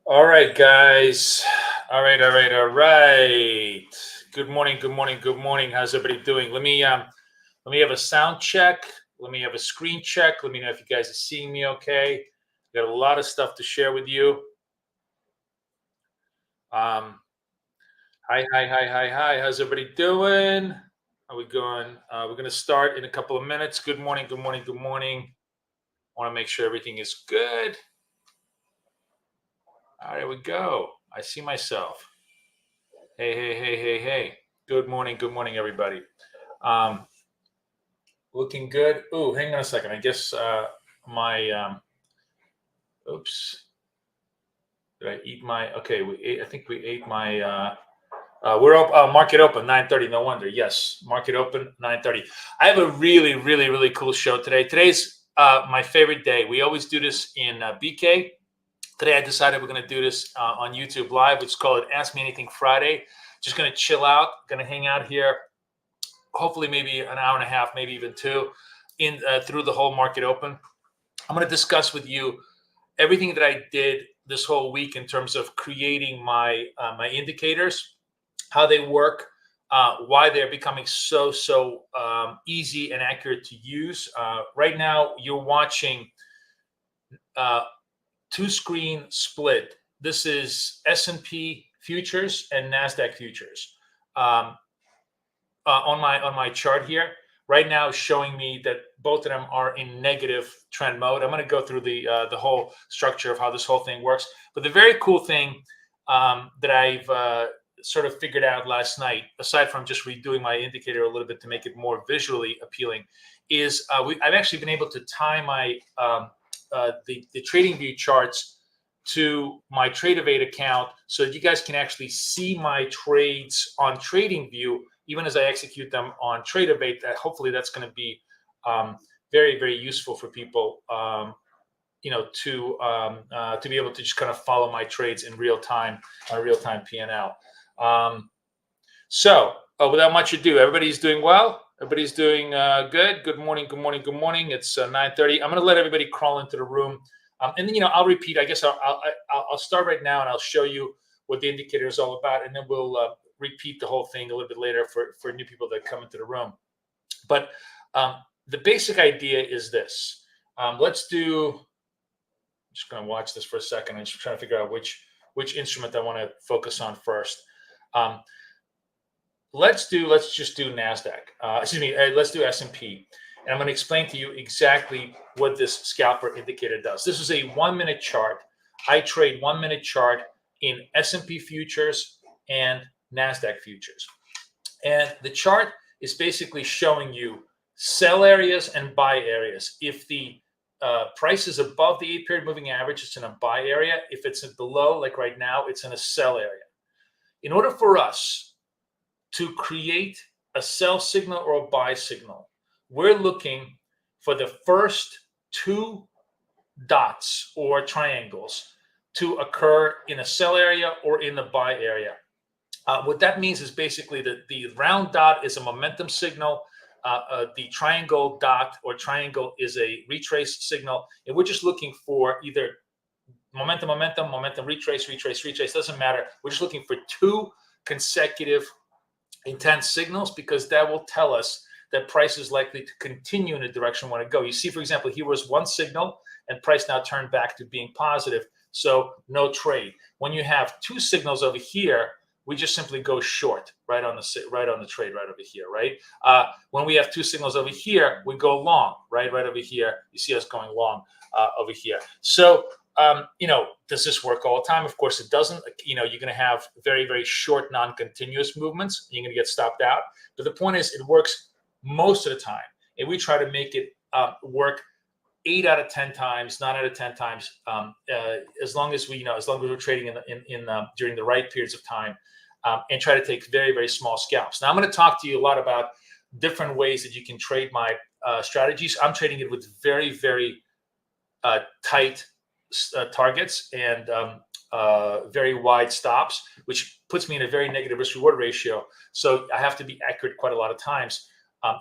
All right, guys. All right. Good morning. How's everybody doing? Let me have a sound check. Let me have a screen check. Let me know if you guys are seeing me okay. Got a lot of stuff to share with you. Hi. How's everybody doing? How we going? We're gonna start in a couple of minutes. Good morning. I want to make sure everything is good. All right, here we go. I see myself. Hey. Good morning, everybody. Looking good. Ooh, hang on a second. I guess oops. Did I eat my, okay, I think we ate my, we're up, market open, 9:30, no wonder. Yes, market open, 9:30. I have a really cool show today. Today's my favorite day. We always do this in BK. Today I decided we're going to do this on YouTube Live. It's called Ask Me Anything Friday. Just going to chill out, going to hang out here, hopefully maybe an hour and a half, maybe even two, through the whole market open. I'm going to discuss with you everything that I did this whole week in terms of creating my indicators, how they work, why they're becoming so easy and accurate to use. Right now, you're watching two-screen split. This is S&P futures and Nasdaq futures. On my chart here right now, showing me that both of them are in negative trend mode. I'm going to go through the whole structure of how this whole thing works. But the very cool thing that I've sort of figured out last night, aside from just redoing my indicator a little bit to make it more visually appealing, is I've actually been able to tie my the TradingView charts to my TradeAvate account so that you guys can actually see my trades on TradingView even as I execute them on TradeAvate. Hopefully that's going to be very useful for people, to be able to just kind of follow my trades in real time, on real-time P&L. So without much ado, everybody's doing well. Everybody's doing good. Good morning. It's 9:30. I'm going to let everybody crawl into the room, and then I'll repeat. I guess I'll start right now, and I'll show you what the indicator is all about, and then we'll repeat the whole thing a little bit later for new people that come into the room. But the basic idea is this. I'm just going to watch this for a second. I'm just trying to figure out which instrument I want to focus on first. Let's just do Nasdaq. Let's do S&P. And I'm going to explain to you exactly what this scalper indicator does. This is a 1-minute chart. I trade 1-minute chart in S&P futures and Nasdaq futures. And the chart is basically showing you sell areas and buy areas. If the price is above the 8-period moving average, it's in a buy area. If it's below, like right now, it's in a sell area. In order for us to create a sell signal or a buy signal, we're looking for the first two dots or triangles to occur in a sell area or in the buy area. What that means is basically that the round dot is a momentum signal. The triangle dot or triangle is a retrace signal. And we're just looking for either momentum, retrace, doesn't matter. We're just looking for two consecutive intense signals, because that will tell us that price is likely to continue in the direction we want to go. You see, for example, here was one signal and price now turned back to being positive. So no trade. When you have two signals over here, we just simply go short right on the trade right over here, right? When we have two signals over here, we go long, right over here. You see us going long over here. So, does this work all the time? Of course it doesn't. You're going to have very short, non-continuous movements. You're going to get stopped out. But the point is, it works most of the time. And we try to make it work 8 out of 10 times, 9 out of 10 times, as long as we're trading during the right periods of time, and try to take very small scalps. Now I'm going to talk to you a lot about different ways that you can trade my strategies. I'm trading it with very tight targets and very wide stops, which puts me in a very negative risk-reward ratio. So I have to be accurate quite a lot of times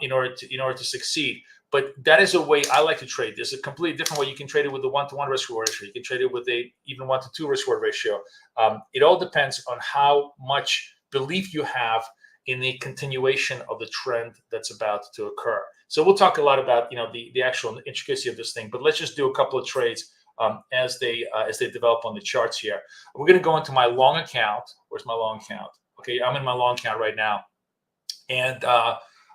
in order to succeed. But that is a way I like to trade. There's a completely different way. You can trade it with a 1-to-1 risk-reward ratio. You can trade it with a even 1-to-2 risk-reward ratio. It all depends on how much belief you have in the continuation of the trend that's about to occur. So we'll talk a lot about the actual intricacy of this thing. But let's just do a couple of trades as they develop on the charts here. We're going to go into my long account. Where's my long account? Okay, I'm in my long account right now, and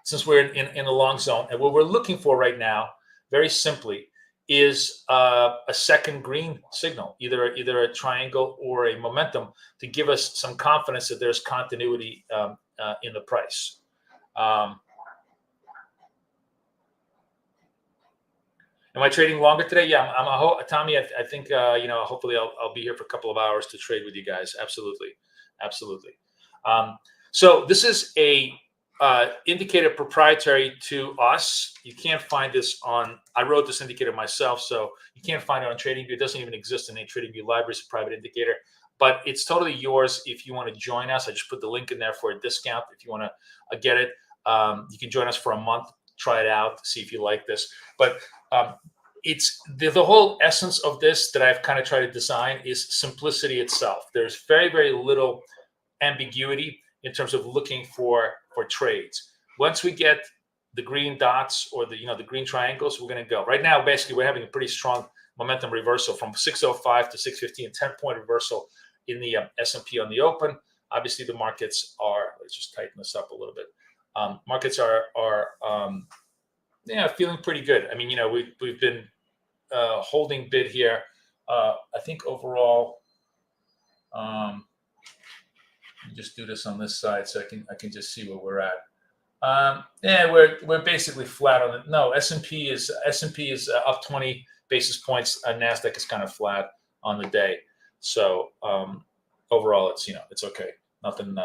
since we're in the long zone, and what we're looking for right now, very simply, is a second green signal, either a triangle or a momentum, to give us some confidence that there's continuity in the price. Am I trading longer today? Yeah, Tommy. I think hopefully I'll be here for a couple of hours to trade with you guys. Absolutely, absolutely. So this is a indicator proprietary to us. You can't find this on, I wrote this indicator myself, so you can't find it on TradingView. It doesn't even exist in a TradingView library. It's a private indicator, but it's totally yours if you want to join us. I just put the link in there for a discount if you want to get it. You can join us for a month, try it out, see if you like this. But it's the whole essence of this that I've kind of tried to design is simplicity itself. There's very, very little ambiguity in terms of looking for trades. Once we get the green dots or the green triangles, we're going to go. Right now, basically, we're having a pretty strong momentum reversal from 605 to 615, 10-point reversal in the S&P on the open. Obviously, the markets are, let's just tighten this up a little bit. Markets are feeling pretty good. I mean, we've been holding bid here. I think overall, just do this on this side so I can just see where we're at. We're basically flat on it. No, S&P is up 20 basis points. Nasdaq is kind of flat on the day. So overall, it's it's okay. Nothing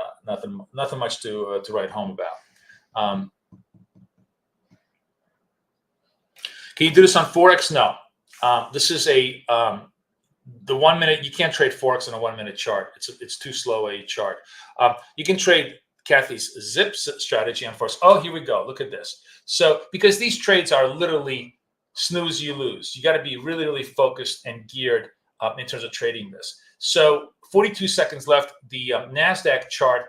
much to write home about. Can you do this on Forex? No. This is the 1 minute. You can't trade Forex on a 1 minute chart. It's too slow a chart. You can trade Kathy's zip strategy on Forex. Oh, here we go. Look at this. So because these trades are literally snooze, you lose. You got to be really, really focused and geared in terms of trading this. So 42 seconds left. The Nasdaq chart,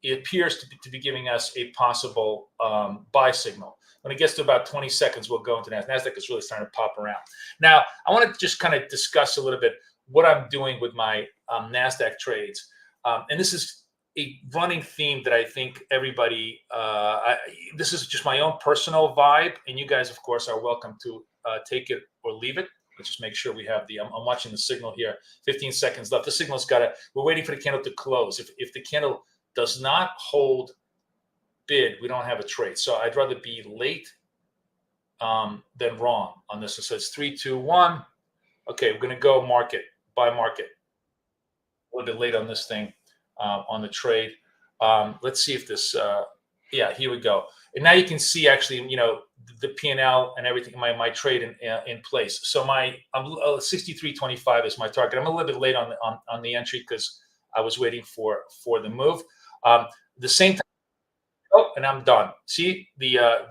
it appears to be giving us a possible buy signal. When it gets to about 20 seconds, we'll go into Nasdaq. Nasdaq is really starting to pop around. Now, I want to just kind of discuss a little bit what I'm doing with my Nasdaq trades. And this is a running theme that I think everybody, this is just my own personal vibe. And you guys, of course, are welcome to take it or leave it. Let's just make sure we have I'm watching the signal here. 15 seconds left. The signal's we're waiting for the candle to close. If the candle does not hold bid, we don't have a trade. So I'd rather be late than wrong on this. So it's 3, 2, 1. Okay, we're going to go buy market. A little bit late on this thing, on the trade. Let's see if this, here we go. And now you can see actually, the P&L and everything, my trade in place. So I'm 63.25 is my target. I'm a little bit late on the entry because I was waiting for the move. The same time. Oh, and I'm done. See, the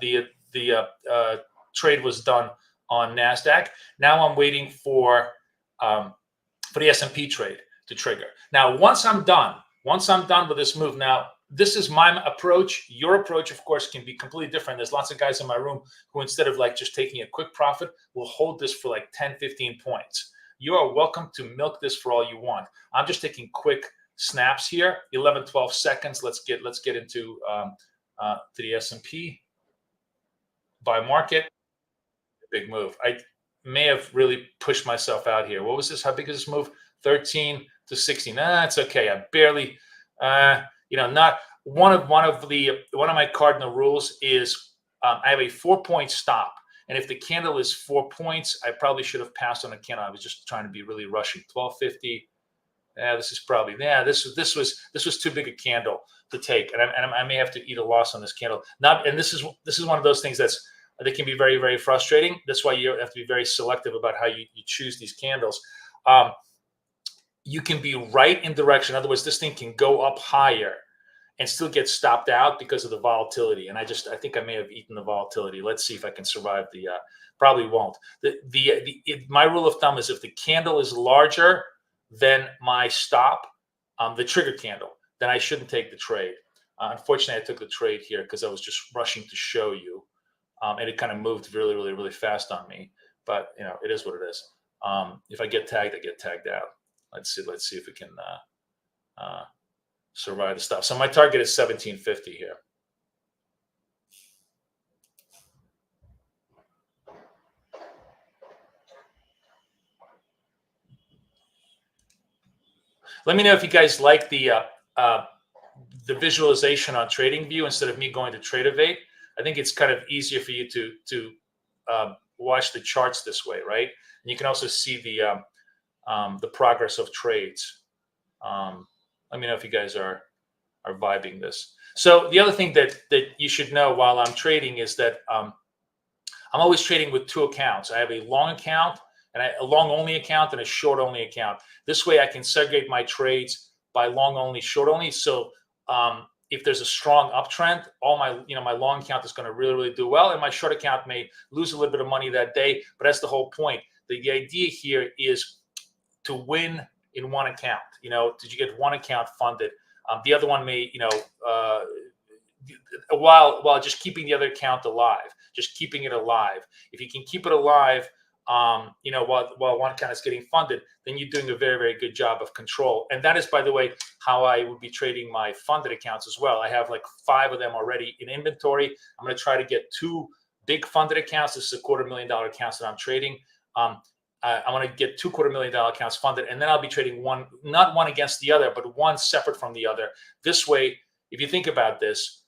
trade was done on Nasdaq. Now I'm waiting for the S&P trade to trigger. Now, once I'm done with this move, now this is my approach. Your approach, of course, can be completely different. There's lots of guys in my room who, instead of just taking a quick profit, will hold this for 10, 15 points. You are welcome to milk this for all you want. I'm just taking quick snaps here. 11, 12 seconds. Let's get into to the S&P. Buy market. Big move. I may have really pushed myself out here. What was this? How big is this move? 13 to 16. It's okay. I barely, not one of my cardinal rules is I have a 4-point stop. And if the candle is 4 points, I probably should have passed on the candle. I was just trying to be really rushing. 1250. This is probably, this was too big a candle to take. And I may have to eat a loss on this candle. And this is one of those things that can be very, very frustrating. That's why you have to be very selective about how you choose these candles. You can be right in direction. In other words, this thing can go up higher and still get stopped out because of the volatility. And I think I may have eaten the volatility. Let's see if I can survive the. Probably won't. My rule of thumb is if the candle is larger than my stop, the trigger candle, then I shouldn't take the trade. Unfortunately, I took the trade here because I was just rushing to show you, and it kind of moved really, really, really fast on me. But it is what it is. If I get tagged, I get tagged out. Let's see if we can survive the stop. So my target is 1750 here. Let me know if you guys like the visualization on TradingView instead of me going to TradeAvate. I think it's kind of easier for you to watch the charts this way, right? And you can also see the progress of trades. Let me know if you guys are vibing this. So the other thing that you should know while I'm trading is that I'm always trading with two accounts. I have a long account and a long only account and a short only account. This way I can segregate my trades by long only, short only. So if there's a strong uptrend, all my long account is going to really, really do well, and my short account may lose a little bit of money that day. But that's the whole point. The idea here is to win in one account. Did you get one account funded? The other one may, while just keeping the other account alive, just keeping it alive. If you can keep it alive, while one account is getting funded, then you're doing a very, very good job of control. And that is, by the way, how I would be trading my funded accounts as well. I have like 5 of them already in inventory. I'm going to try to get 2 big funded accounts. This is a $250,000 accounts that I'm trading. I want to get 2 $250,000 accounts funded, and then I'll be trading not one against the other, but one separate from the other. This way, if you think about this,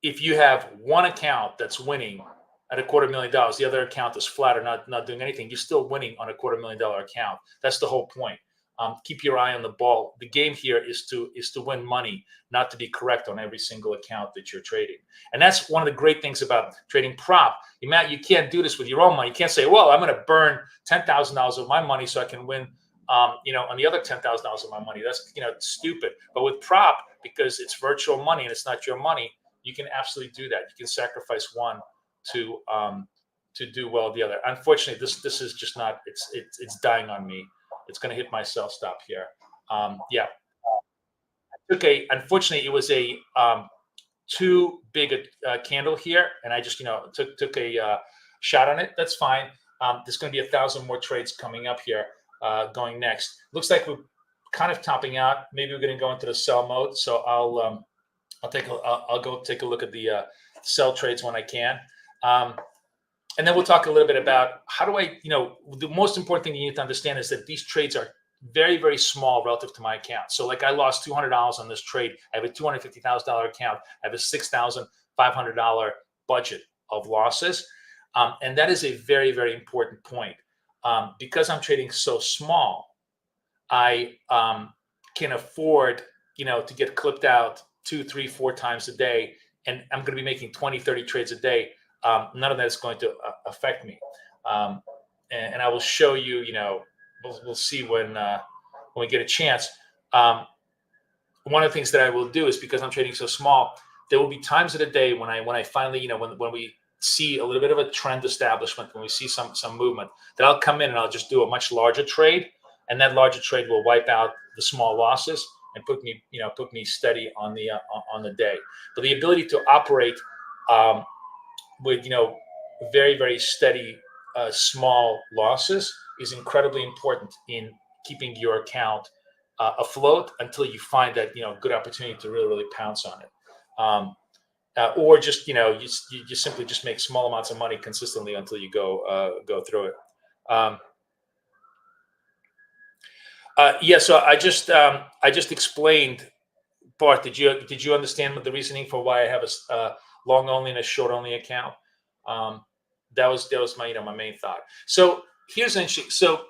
if you have one account that's winning at a $250,000, the other account is flat or not doing anything, you're still winning on a $250,000 account. That's the whole point. Keep your eye on the ball. The game here is to win money, not to be correct on every single account that you're trading. And that's one of the great things about trading prop. You can't do this with your own money. You can't say, well, I'm going to burn $10,000 of my money so I can win, on the other $10,000 of my money. That's stupid. But with prop, because it's virtual money and it's not your money, you can absolutely do that. You can sacrifice one to do well with the other. Unfortunately, this is just not. It's dying on me. It's going to hit my sell stop here. Yeah. Unfortunately, it was a too big a candle here, and I just took a shot on it. That's fine. There's going to be 1,000 more trades coming up here, going next. Looks like we're kind of topping out. Maybe we're going to go into the sell mode. So I'll go take a look at the sell trades when I can. And then we'll talk a little bit about how do I, the most important thing you need to understand is that these trades are very, very small relative to my account. So like I lost $200 on this trade. I have a $250,000 account. I have a $6,500 budget of losses. And that is a very, very important point. Because I'm trading so small, I can afford, to get clipped out 2, 3, 4 times a day. And I'm going to be making 20, 30 trades a day. None of that is going to affect me. And I will show you, we'll see when we get a chance. One of the things that I will do is, because I'm trading so small, there will be times of the day when I finally, when we see a little bit of a trend establishment, when we see some movement, that I'll come in and I'll just do a much larger trade, and that larger trade will wipe out the small losses and put me steady on the day. But the ability to operate with very, very steady small losses is incredibly important in keeping your account afloat until you find that good opportunity to really, really pounce on it, or just you simply just make small amounts of money consistently until you go through it. So I just explained. Bart, did you understand the reasoning for why I have a long only and a short only account? That was my my main thought. So here's interesting. So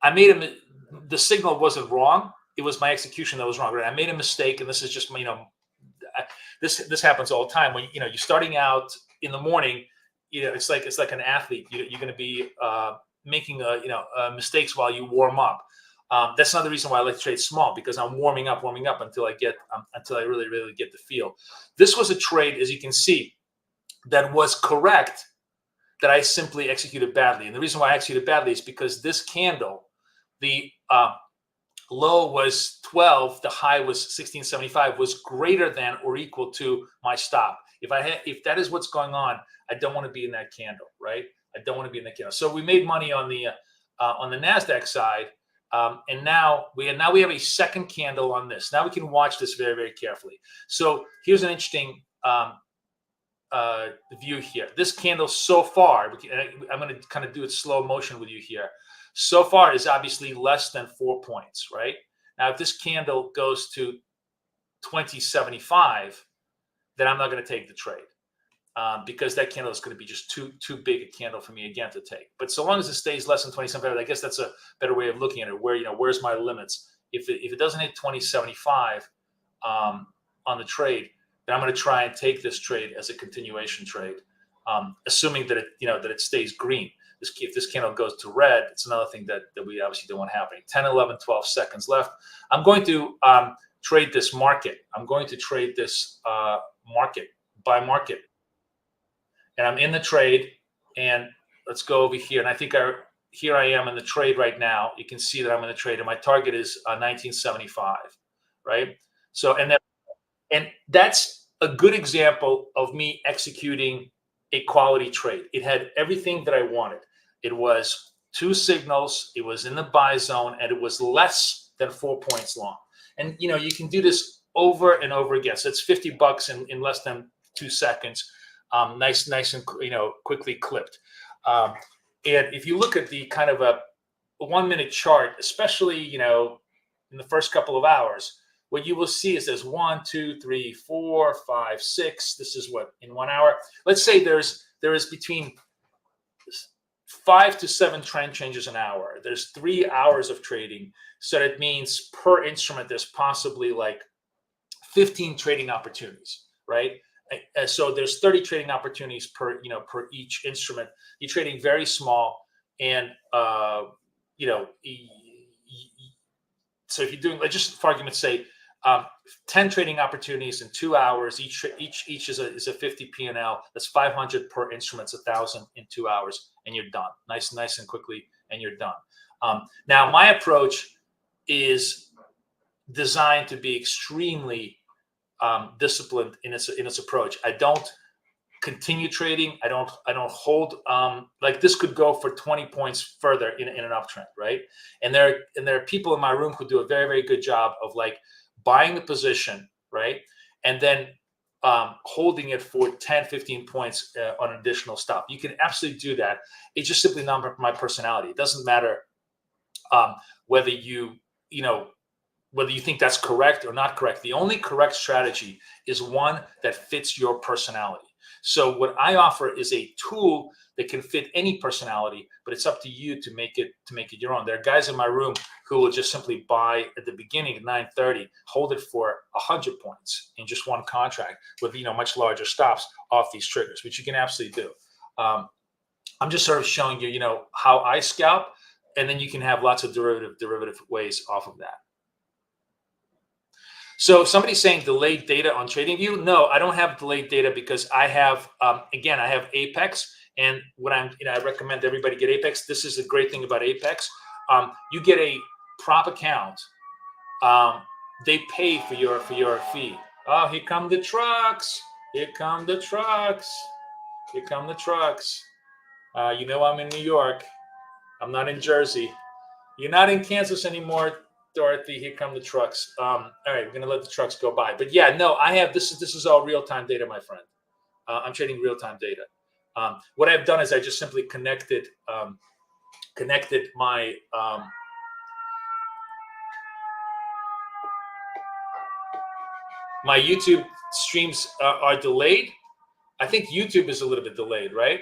I made the signal wasn't wrong. It was my execution that was wrong. Right? I made a mistake, and this is just this happens all the time when you're starting out in the morning. It's like an athlete. You're going to be making mistakes while you warm up. That's another reason why I like to trade small, because I'm warming up until I really get the feel. This was a trade, as you can see, that was correct, that I simply executed badly. And the reason why I executed badly is because this candle, the low was 12, the high was 1675, was greater than or equal to my stop. If that is what's going on, I don't want to be in that candle, right? I don't want to be in that candle. So we made money on the Nasdaq side, and now we have a second candle on this. Now we can watch this very, very carefully. So here's an interesting view here. This candle so far, I'm going to kind of do it slow motion with you here. So far is obviously less than 4 points, right? Now, if this candle goes to 2075, then I'm not going to take the trade, because that candle is going to be just too big a candle for me again to take. But so long as it stays less than 2075, I guess that's a better way of looking at it. Where's my limits? If it doesn't hit 2075 on the trade, then I'm going to try and take this trade as a continuation trade, assuming that it stays green. If this candle goes to red, it's another thing that we obviously don't want happening. 10, 11, 12 seconds left. I'm going to trade this market. I'm going to trade this buy market. And I'm in the trade. And let's go over here. And I think here I am in the trade right now. You can see that I'm in the trade. And my target is 1975, right? So, and that's a good example of me executing a quality trade. It had everything that I wanted. It was 2 signals, it was in the buy zone, and it was less than 4 points long. And you can do this over and over again. So it's $50 in less than 2 seconds. Nice and quickly clipped. And if you look at the kind of a 1 minute chart, especially in the first couple of hours, what you will see is there's 1, 2, 3, 4, 5, 6. This is what in 1 hour. Let's say there is between 5 to 7 trend changes an hour. There's 3 hours of trading, so that means per instrument there's possibly like 15 trading opportunities, right? So there's 30 trading opportunities per each instrument. You're trading very small, and so if you're doing, like, just for argument's sake, 10 trading opportunities in 2 hours, each is a 50 P&L. That's 500 per instrument. It's 1,000 in 2 hours, and you're done. Nice and quickly, and you're done. Now, my approach is designed to be extremely disciplined in its approach. I don't continue trading. I don't hold. Like, this could go for 20 points further in an uptrend, right? And there are people in my room who do a very, very good job of like buying the position, right, and then holding it for 10, 15 points on an additional stop. You can absolutely do that. It's just simply not my personality. It doesn't matter whether you think that's correct or not correct. The only correct strategy is one that fits your personality. So what I offer is a tool that can fit any personality, but it's up to you to make it your own. There are guys in my room who will just simply buy at the beginning at 9:30, hold it for 100 points in just one contract with much larger stops off these triggers, which you can absolutely do. I'm just sort of showing you how I scalp, and then you can have lots of derivative ways off of that. So somebody's saying delayed data on TradingView. No, I don't have delayed data because I have, again, I have Apex. And what I recommend everybody get Apex. This is the great thing about Apex. You get a prop account. They pay for your fee. Oh, here come the trucks. Here come the trucks. Here come the trucks. I'm in New York. I'm not in Jersey. You're not in Kansas anymore, Dorothy. Here come the trucks. All right, we're gonna let the trucks go by. But yeah, no, I have this is all real-time data, my friend. I'm trading real-time data. What I've done is I just simply connected my my YouTube streams are delayed. I think YouTube is a little bit delayed, right?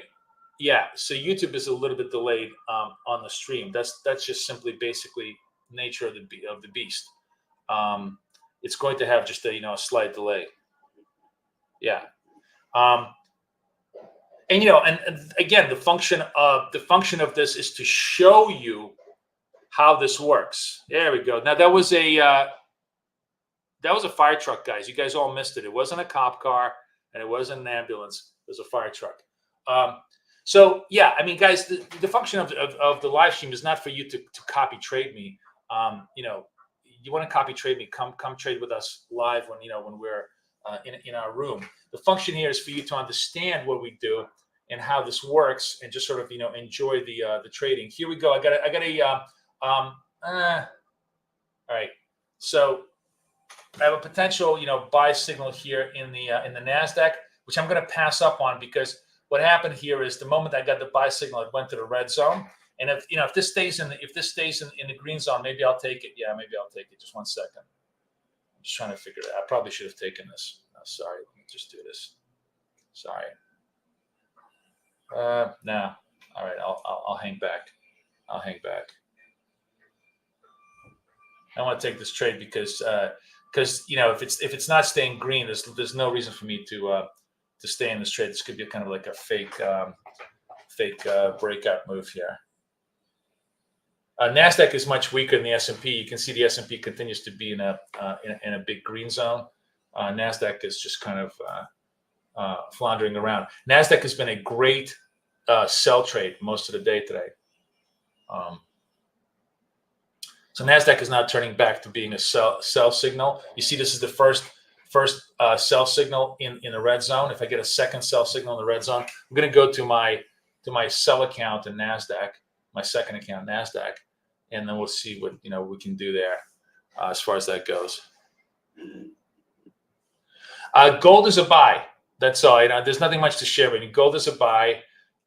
Yeah, so YouTube is a little bit delayed on the stream. That's just simply basically nature of the beast. It's going to have just a slight delay. Yeah. And again, the function of this is to show you how this works. There we go. Now that was a fire truck, guys. You guys all missed it. It wasn't a cop car and it wasn't an ambulance. It was a fire truck. So yeah, I mean, guys, the function of the live stream is not for you to copy trade me. You know, you want to copy trade me, come trade with us live when we're in our room. The function here is for you to understand what we do and how this works, and just sort of enjoy the trading. Here we go. I got a all right. So I have a potential buy signal here in the Nasdaq, which I'm going to pass up on, because what happened here is the moment I got the buy signal, it went to the red zone. And if this stays in the green zone, maybe I'll take it. Yeah, maybe I'll take it. Just 1 second. I'm just trying to figure it out. I probably should have taken this. Sorry, let me just do this. Sorry. No. All right, I'll hang back. I'll hang back. I want to take this trade because if it's not staying green, there's no reason for me to stay in this trade. This could be kind of like a fake breakout move here. Nasdaq is much weaker than the S&P. You can see the S&P continues to be in a big green zone. Nasdaq is just kind of floundering around. Nasdaq has been a great sell trade most of the day today. So Nasdaq is now turning back to being a sell signal. You see, this is the first sell signal in the red zone. If I get a second sell signal in the red zone, I'm going to go to my sell account in Nasdaq, my second account Nasdaq, and then we'll see what we can do there as far as that goes. Gold is a buy. That's all. There's nothing much to share with you. Gold is a buy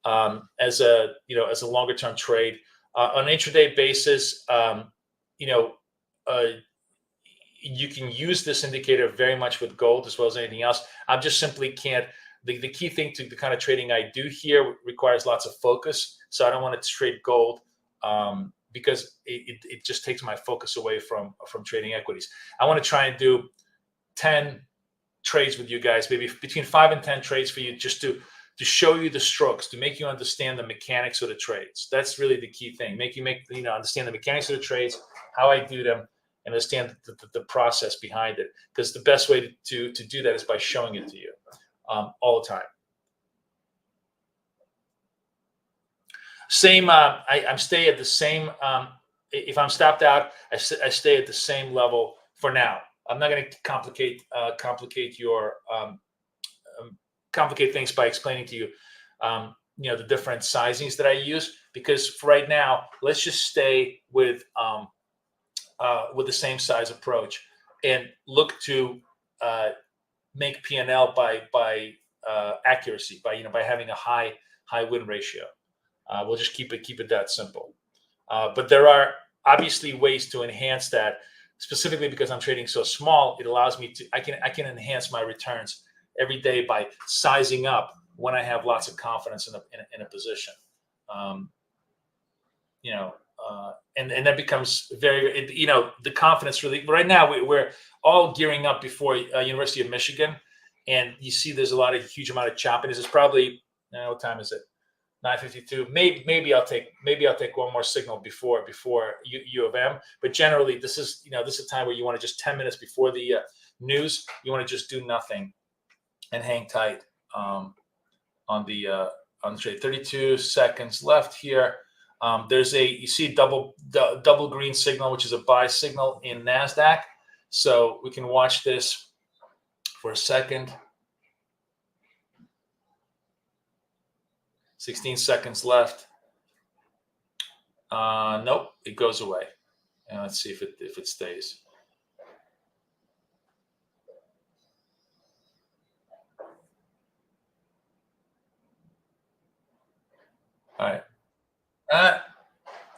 as a longer term trade on an intraday basis. You can use this indicator very much with gold as well as anything else. I just simply can't. The key thing to the kind of trading I do here requires lots of focus. So I don't want to trade gold because it just takes my focus away from trading equities. I want to try and do 10 trades with you guys, maybe between 5 and 10 trades for you, just to show you the strokes, to make you understand the mechanics of the trades. That's really the key thing. Understand the mechanics of the trades, how I do them, and understand the process behind it. Because the best way to do that is by showing it to you all the time. Same. I'm stay at the same. If I'm stopped out, I stay at the same level for now. I'm not going to complicate things by explaining to you, the different sizings that I use, because for right now, let's just stay with the same size approach and look to make P&L by accuracy, by having a high win ratio. We'll just keep it that simple. But there are obviously ways to enhance that. Specifically because I'm trading so small, it allows me to I can enhance my returns every day by sizing up when I have lots of confidence in a position. And that becomes very, the confidence really. Right now we're all gearing up before University of Michigan, and you see there's a huge amount of choppiness. It's probably, what time is it? 9:52. Maybe I'll take one more signal before U of M. But generally, this is a time where you want to just 10 minutes before the news, you want to just do nothing and hang tight on the trade. 32 seconds left here. You see double green signal, which is a buy signal in Nasdaq. So we can watch this for a second. 16 seconds left. Nope, it goes away. And let's see if it stays. All right.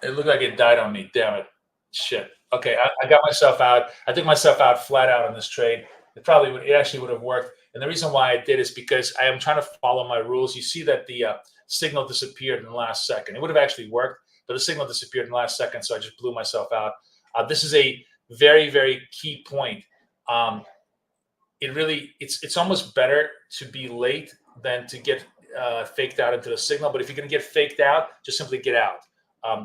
It looked like it died on me. Damn it. Shit. Okay, I got myself out. I took myself out flat out on this trade. It actually would have worked. And the reason why I did is because I am trying to follow my rules. You see that the signal disappeared in the last second. It would have actually worked, but the signal disappeared in the last second, so I just blew myself out. This is a very, very key point. It's almost better to be late than to get faked out into the signal. But if you're going to get faked out, just simply get out.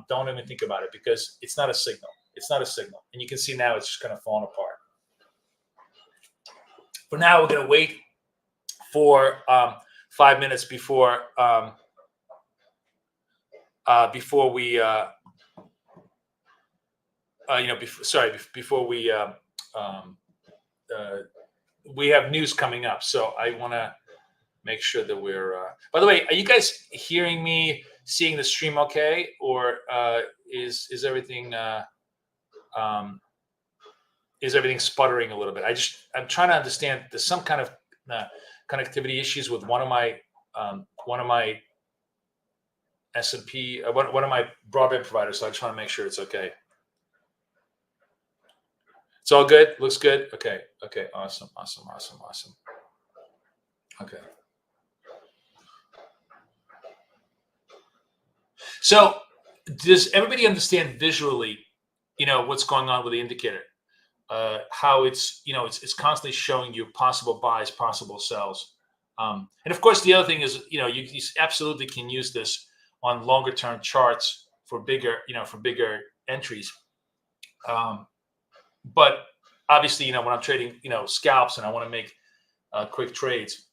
don't even think about it because it's not a signal. It's not a signal. And you can see now it's just kind of falling apart. For now, we're going to wait for 5 minutes before before we before we have news coming up. So I want to make sure that we're by the way, are you guys hearing me, seeing the stream okay, or is everything sputtering a little bit? I'm trying to understand. There's some kind of connectivity issues with one of my S&P, one of my broadband providers, so I just want to make sure it's okay. It's all good. Looks good. Okay. Awesome. Okay. So does everybody understand visually, what's going on with the indicator? How it's constantly showing you possible buys, possible sells. And of course, the other thing is, you absolutely can use this on longer term charts for bigger entries. But obviously, when I'm trading, scalps and I want to make quick trades,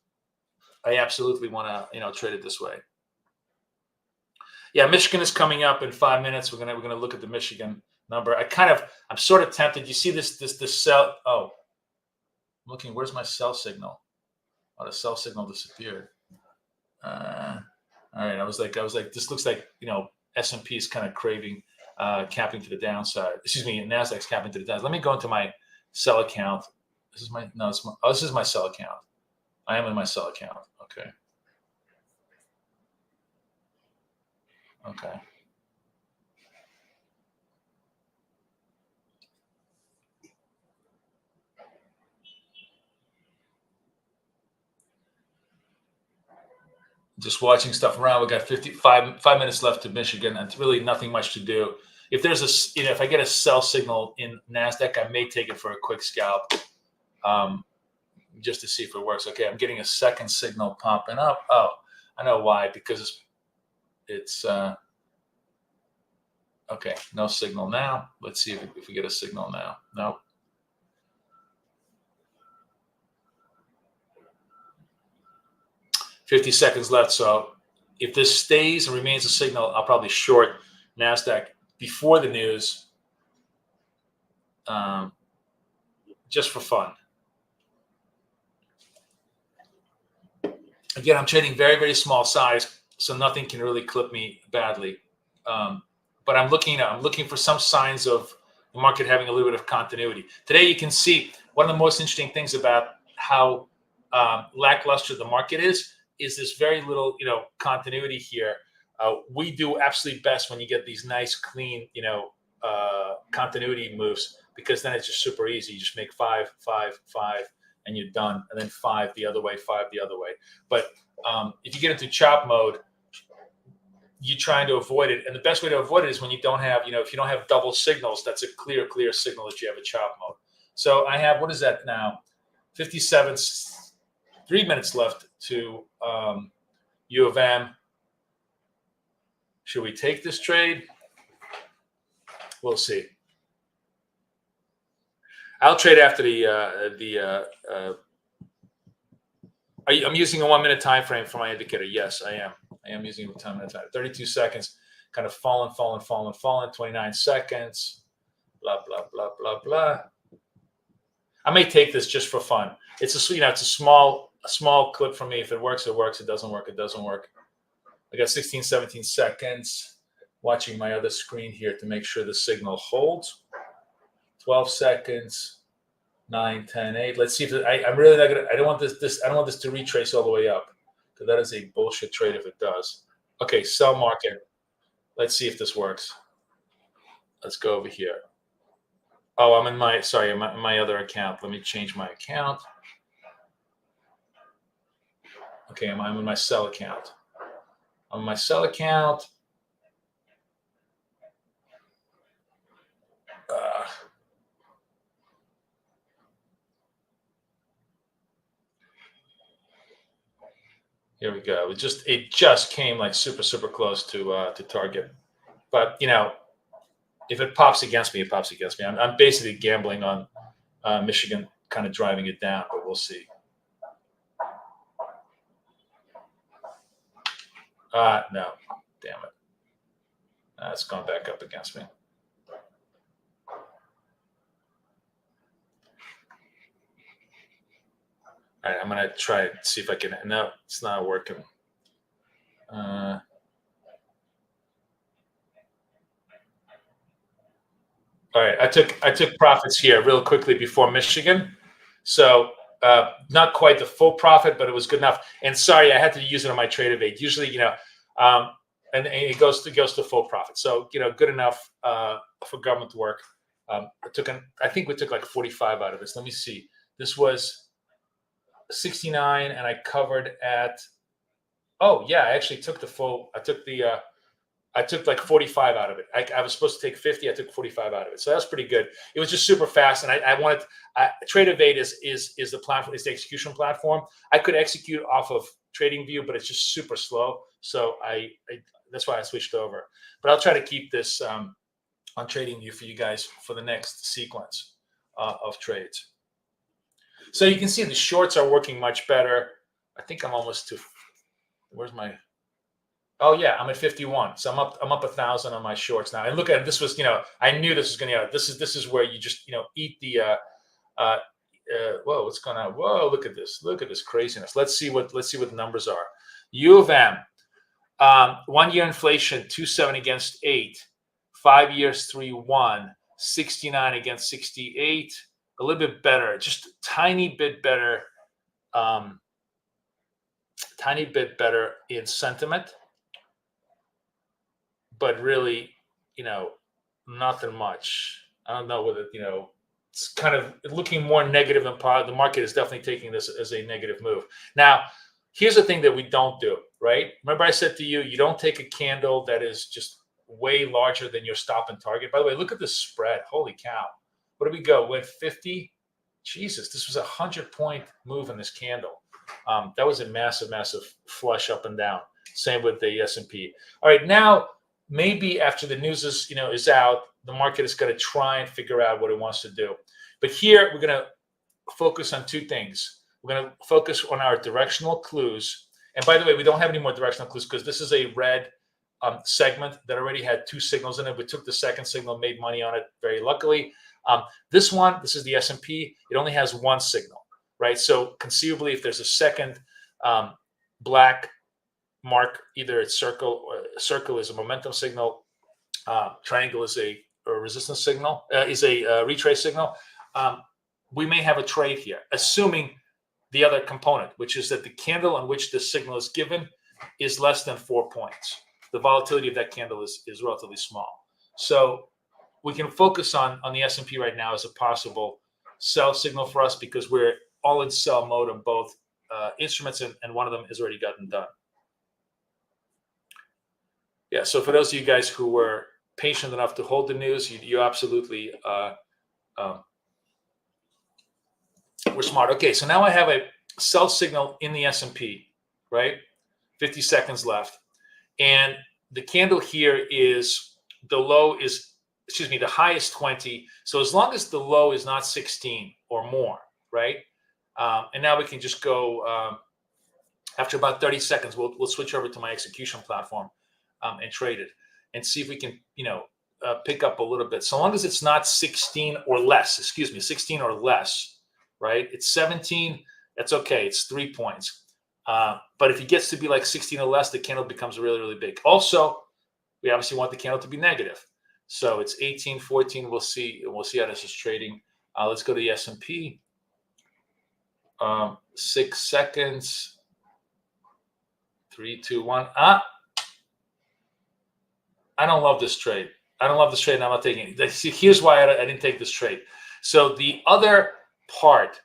I absolutely want to, trade it this way. Yeah, Michigan is coming up in 5 minutes. We're gonna look at the Michigan number. I'm sort of tempted. You see this sell? Oh, I'm looking. Where's my sell signal? Oh, the sell signal disappeared. All right. I was like, this looks like S&P is kind of craving capping to the downside. Excuse me, Nasdaq's capping to the downside. Let me go into my sell account. This is this is my sell account. I am in my sell account. Okay. Just watching stuff around. We got 5 minutes left to Michigan, and it's really nothing much to do. If there's if I get a sell signal in Nasdaq, I may take it for a quick scalp, just to see if it works. Okay, I'm getting a second signal popping up. Oh, I know why, because it's okay. No signal now. Let's see if we get a signal now. No. $50 seconds left. So if this stays and remains a signal, I'll probably short Nasdaq before the news, just for fun. Again, I'm trading very, very small size, so nothing can really clip me badly. But I'm looking for some signs of the market having a little bit of continuity. Today, you can see one of the most interesting things about how lackluster the market is this very little, continuity here. We do absolutely best when you get these nice, clean, continuity moves, because then it's just super easy. You just make 5, 5, 5, and you're done, and then 5 the other way, 5 the other way. But if you get into chop mode, you're trying to avoid it, and the best way to avoid it is when you don't have, if you don't have double signals, that's a clear signal that you have a chop mode. So I have, what is that now? 57, 3 minutes left to U of M. Should we take this trade? We'll see. I'll trade after I'm using a 1 minute time frame for my indicator. Yes, I am. I am using a 10 minute time. 32 seconds, kind of falling. 29 seconds. Blah blah blah blah blah. I may take this just for fun. It's it's a small clip for me. If it works, it works. It doesn't work, it doesn't work. I got 16, 17 seconds. Watching my other screen here to make sure the signal holds. 12 seconds. 9, 10, 8. Let's see if I'm really not gonna. I don't want this to retrace all the way up, because that is a bullshit trade if it does. Okay, sell market. Let's see if this works. Let's go over here. Oh, I'm in my other account. Let me change my account. Okay, I'm in my sell account. On my sell account. Here we go. It just came like super close to target. But if it pops against me, it pops against me. I'm basically gambling on Michigan kind of driving it down, but we'll see. No, damn it. It's gone back up against me. All right, I'm going to try and see if I can. No, it's not working. All right, I took profits here real quickly before Michigan. So not quite the full profit, but it was good enough. And sorry, I had to use it on my trade evade. Usually, and it goes to full profit. So good enough for government work. I think we took like 45 out of this. Let me see. This was 69, and I covered at. Oh yeah, I actually took the full. I took like 45 out of it. I was supposed to take 50. I took 45 out of it. So that's pretty good. It was just super fast. And I wanted Trade Evade is the platform, is the execution platform. I could execute off of TradingView, but it's just super slow. So that's why I switched over. But I'll try to keep this on TradingView for you guys for the next sequence of trades. So you can see the shorts are working much better. I think I'm almost to, where's my, oh yeah, I'm at 51. So I'm up 1,000 on my shorts now. And look at it, this was, I knew this was going to, this is where you just, eat the, whoa, what's going on? Whoa, look at this craziness. Let's see what the numbers are. U of M, 1 year inflation, 2.7 against 8, 5 years, 3.1, 69 against 68, a little bit better, just a tiny bit better in sentiment. But really, nothing much. I don't know whether, it's kind of looking more negative than positive. The market is definitely taking this as a negative move. Now, here's the thing that we don't do, right? Remember I said to you, you don't take a candle that is just way larger than your stop and target. By the way, look at this spread. Holy cow. What do we go with? 50? Jesus, this was a 100-point move in this candle. That was a massive, massive flush up and down. Same with the S&P. All right, now, maybe after the news is out, the market is going to try and figure out what it wants to do. But here we're going to focus on two things. We're going to focus on our directional clues. And by the way, we don't have any more directional clues because this is a red segment that already had 2 signals in it. We took the second signal, made money on it very luckily. This is the S&P. It only has 1 signal, right? So conceivably, if there's a second black mark, either it's circle is a momentum signal, triangle is a resistance signal, is a retrace signal. We may have a trade here, assuming the other component, which is that the candle on which this signal is given is less than 4 points. The volatility of that candle is relatively small. So we can focus on the S&P right now as a possible sell signal for us because we're all in sell mode on both instruments, and one of them has already gotten done. Yeah, so for those of you guys who were patient enough to hold the news, you absolutely were smart. Okay, so now I have a sell signal in the S&P, right? 50 seconds left. And the candle here is, the low is, the high is 20. So as long as the low is not 16 or more, right? And now we can just go, after about 30 seconds, we'll switch over to my execution platform and trade it and see if we can, pick up a little bit. So long as it's not 16 or less, 16 or less, right? It's 17, that's okay. It's 3 points. But if it gets to be like 16 or less, the candle becomes really, really big. Also, we obviously want the candle to be negative. So it's 18, 14. We'll see how this is trading. Let's go to the S&P. 6 seconds. 3, 2, 1. I don't love this trade. And I'm not taking it. Here's why I didn't take this trade. So the other part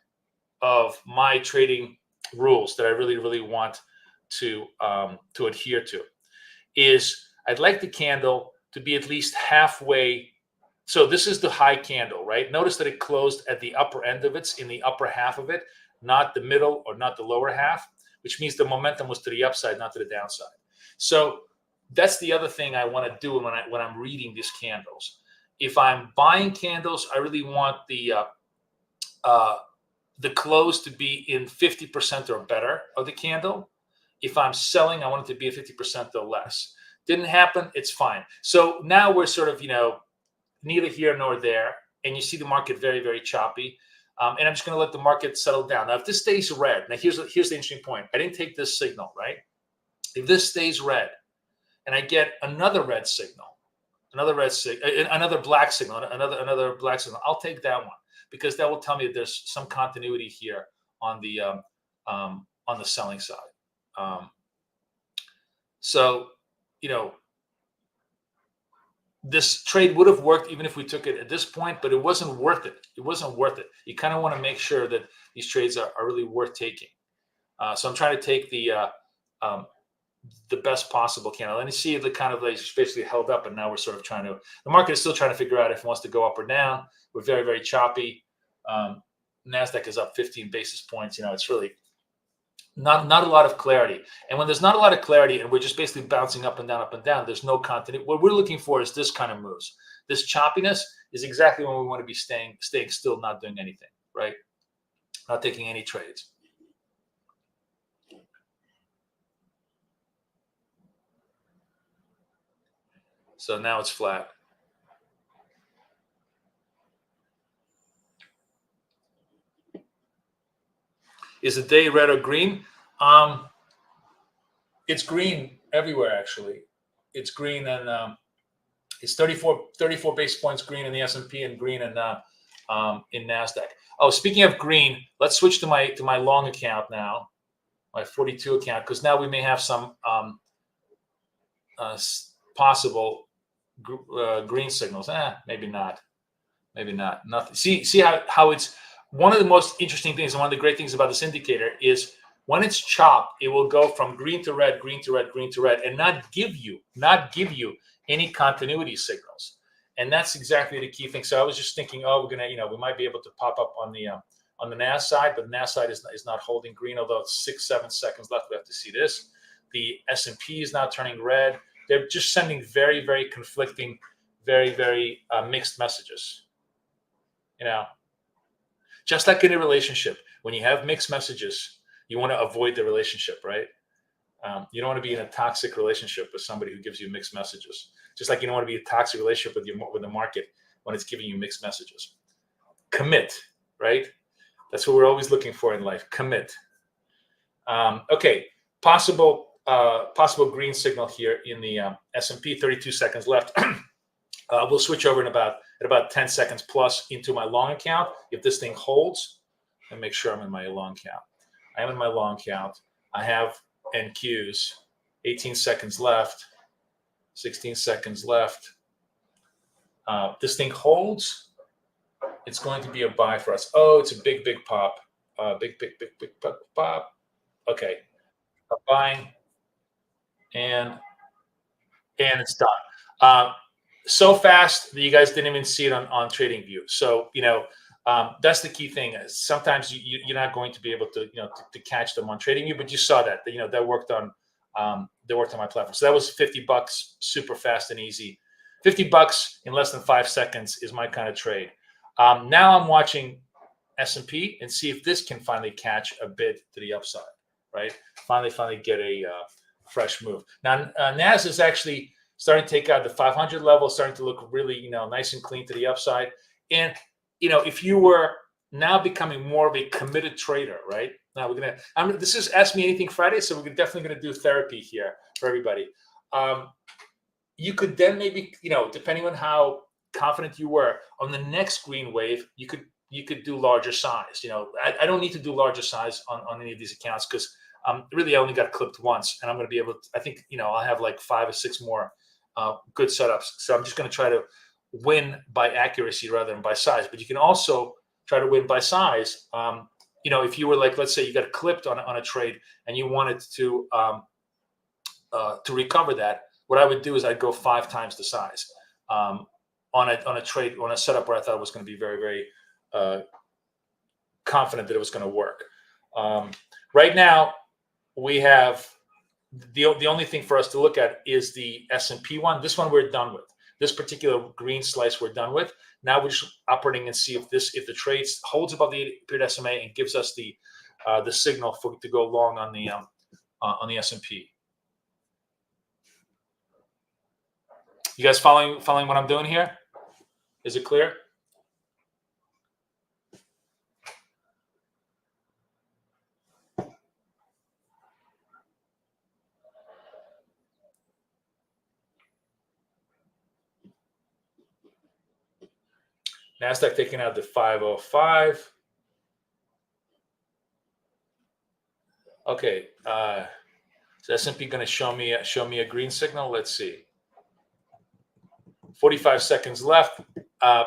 of my trading rules that I really, really want to adhere to is I'd like the candle to be at least halfway. So this is the high candle, right? Notice that it closed at the upper end of it, in the upper half of it, not the middle or not the lower half, which means the momentum was to the upside, not to the downside. So that's the other thing I want to do when I'm reading these candles. If I'm buying candles, I really want the close to be in 50% or better of the candle. If I'm selling, I want it to be at 50% or less. Didn't happen, it's fine. So now we're sort of, neither here nor there. And you see the market very, very choppy. And I'm just going to let the market settle down. Now, if this stays red, now here's the interesting point. I didn't take this signal, right? If this stays red and I get another red signal, another black signal, another black signal, I'll take that one, because that will tell me that there's some continuity here on the selling side. So, this trade would have worked even if we took it at this point, but it wasn't worth it. It wasn't worth it. You kind of want to make sure that these trades are really worth taking. So I'm trying to take the best possible candle. And you see the kind of like basically held up, and now we're sort of the market is still trying to figure out if it wants to go up or down. We're very, very choppy. Nasdaq is up 15 basis points. It's really not a lot of clarity. And when there's not a lot of clarity and we're just basically bouncing up and down, there's no continuity. What we're looking for is this kind of moves. This choppiness is exactly when we want to be staying still, not doing anything, right? Not taking any trades. So now it's flat. Is the day red or green? It's green everywhere, actually. It's green, and it's 34 basis points green in the S&P and green in Nasdaq. Oh, speaking of green, let's switch to my long account now, my 42 account, because now we may have some possible green signals. Maybe not. Nothing. See how it's one of the most interesting things, and one of the great things about this indicator is when it's chopped, it will go from green to red, green to red, green to red, and not give you any continuity signals. And that's exactly the key thing. So I was just thinking, we might be able to pop up on the NAS side, but the NAS side is not holding green, although it's 6-7 seconds left. We have to see this. The S&P is now turning red. They're just sending very, very conflicting, very, very mixed messages. Just like in a relationship, when you have mixed messages, you want to avoid the relationship, right? You don't want to be in a toxic relationship with somebody who gives you mixed messages. Just like you don't want to be in a toxic relationship with the market when it's giving you mixed messages. Commit, right? That's what we're always looking for in life. Commit. Okay, possible green signal here in the S&P. 32 seconds left. We'll switch over in about 10 seconds plus into my long account. If this thing holds, and make sure I'm in my long account. I am in my long account. I have NQs. 18 seconds left. 16 seconds left. This thing holds. It's going to be a buy for us. Oh, it's a big, big pop. Big pop. Okay. I'm buying. And it's done. So fast that you guys didn't even see it on TradingView. So, that's the key thing. Sometimes you're not going to be able to, to catch them on TradingView, but you saw that, that worked on my platform. So that was $50, super fast and easy. $50 in less than 5 seconds is my kind of trade. Now I'm watching S&P and see if this can finally catch a bid to the upside, right? Finally get a fresh move. Now, NAS is actually starting to take out the 500 level, starting to look really, nice and clean to the upside. And, if you were now becoming more of a committed trader, right? Now this is Ask Me Anything Friday, so we're definitely going to do therapy here for everybody. You could then maybe, depending on how confident you were on the next green wave, you could do larger size. I don't need to do larger size on any of these accounts because really I only got clipped once, and I'm going to be able to, I think, I'll have like 5 or 6 more good setups. So I'm just going to try to win by accuracy rather than by size. But you can also try to win by size. If you were like, let's say you got clipped on a trade and you wanted to recover that, what I would do is I'd go 5 times the size on a trade, on a setup where I thought it was going to be very, very confident that it was going to work. Right now, we have The only thing for us to look at is the S&P one. This one we're done with. This particular green slice we're done with. Now we're just operating and see if the trade holds above the 8-period SMA and gives us the signal to go long on the S&P. You guys following what I'm doing here? Is it clear? Nasdaq taking out the 505. Okay, is S&P going to show me a green signal? Let's see. 45 seconds left. So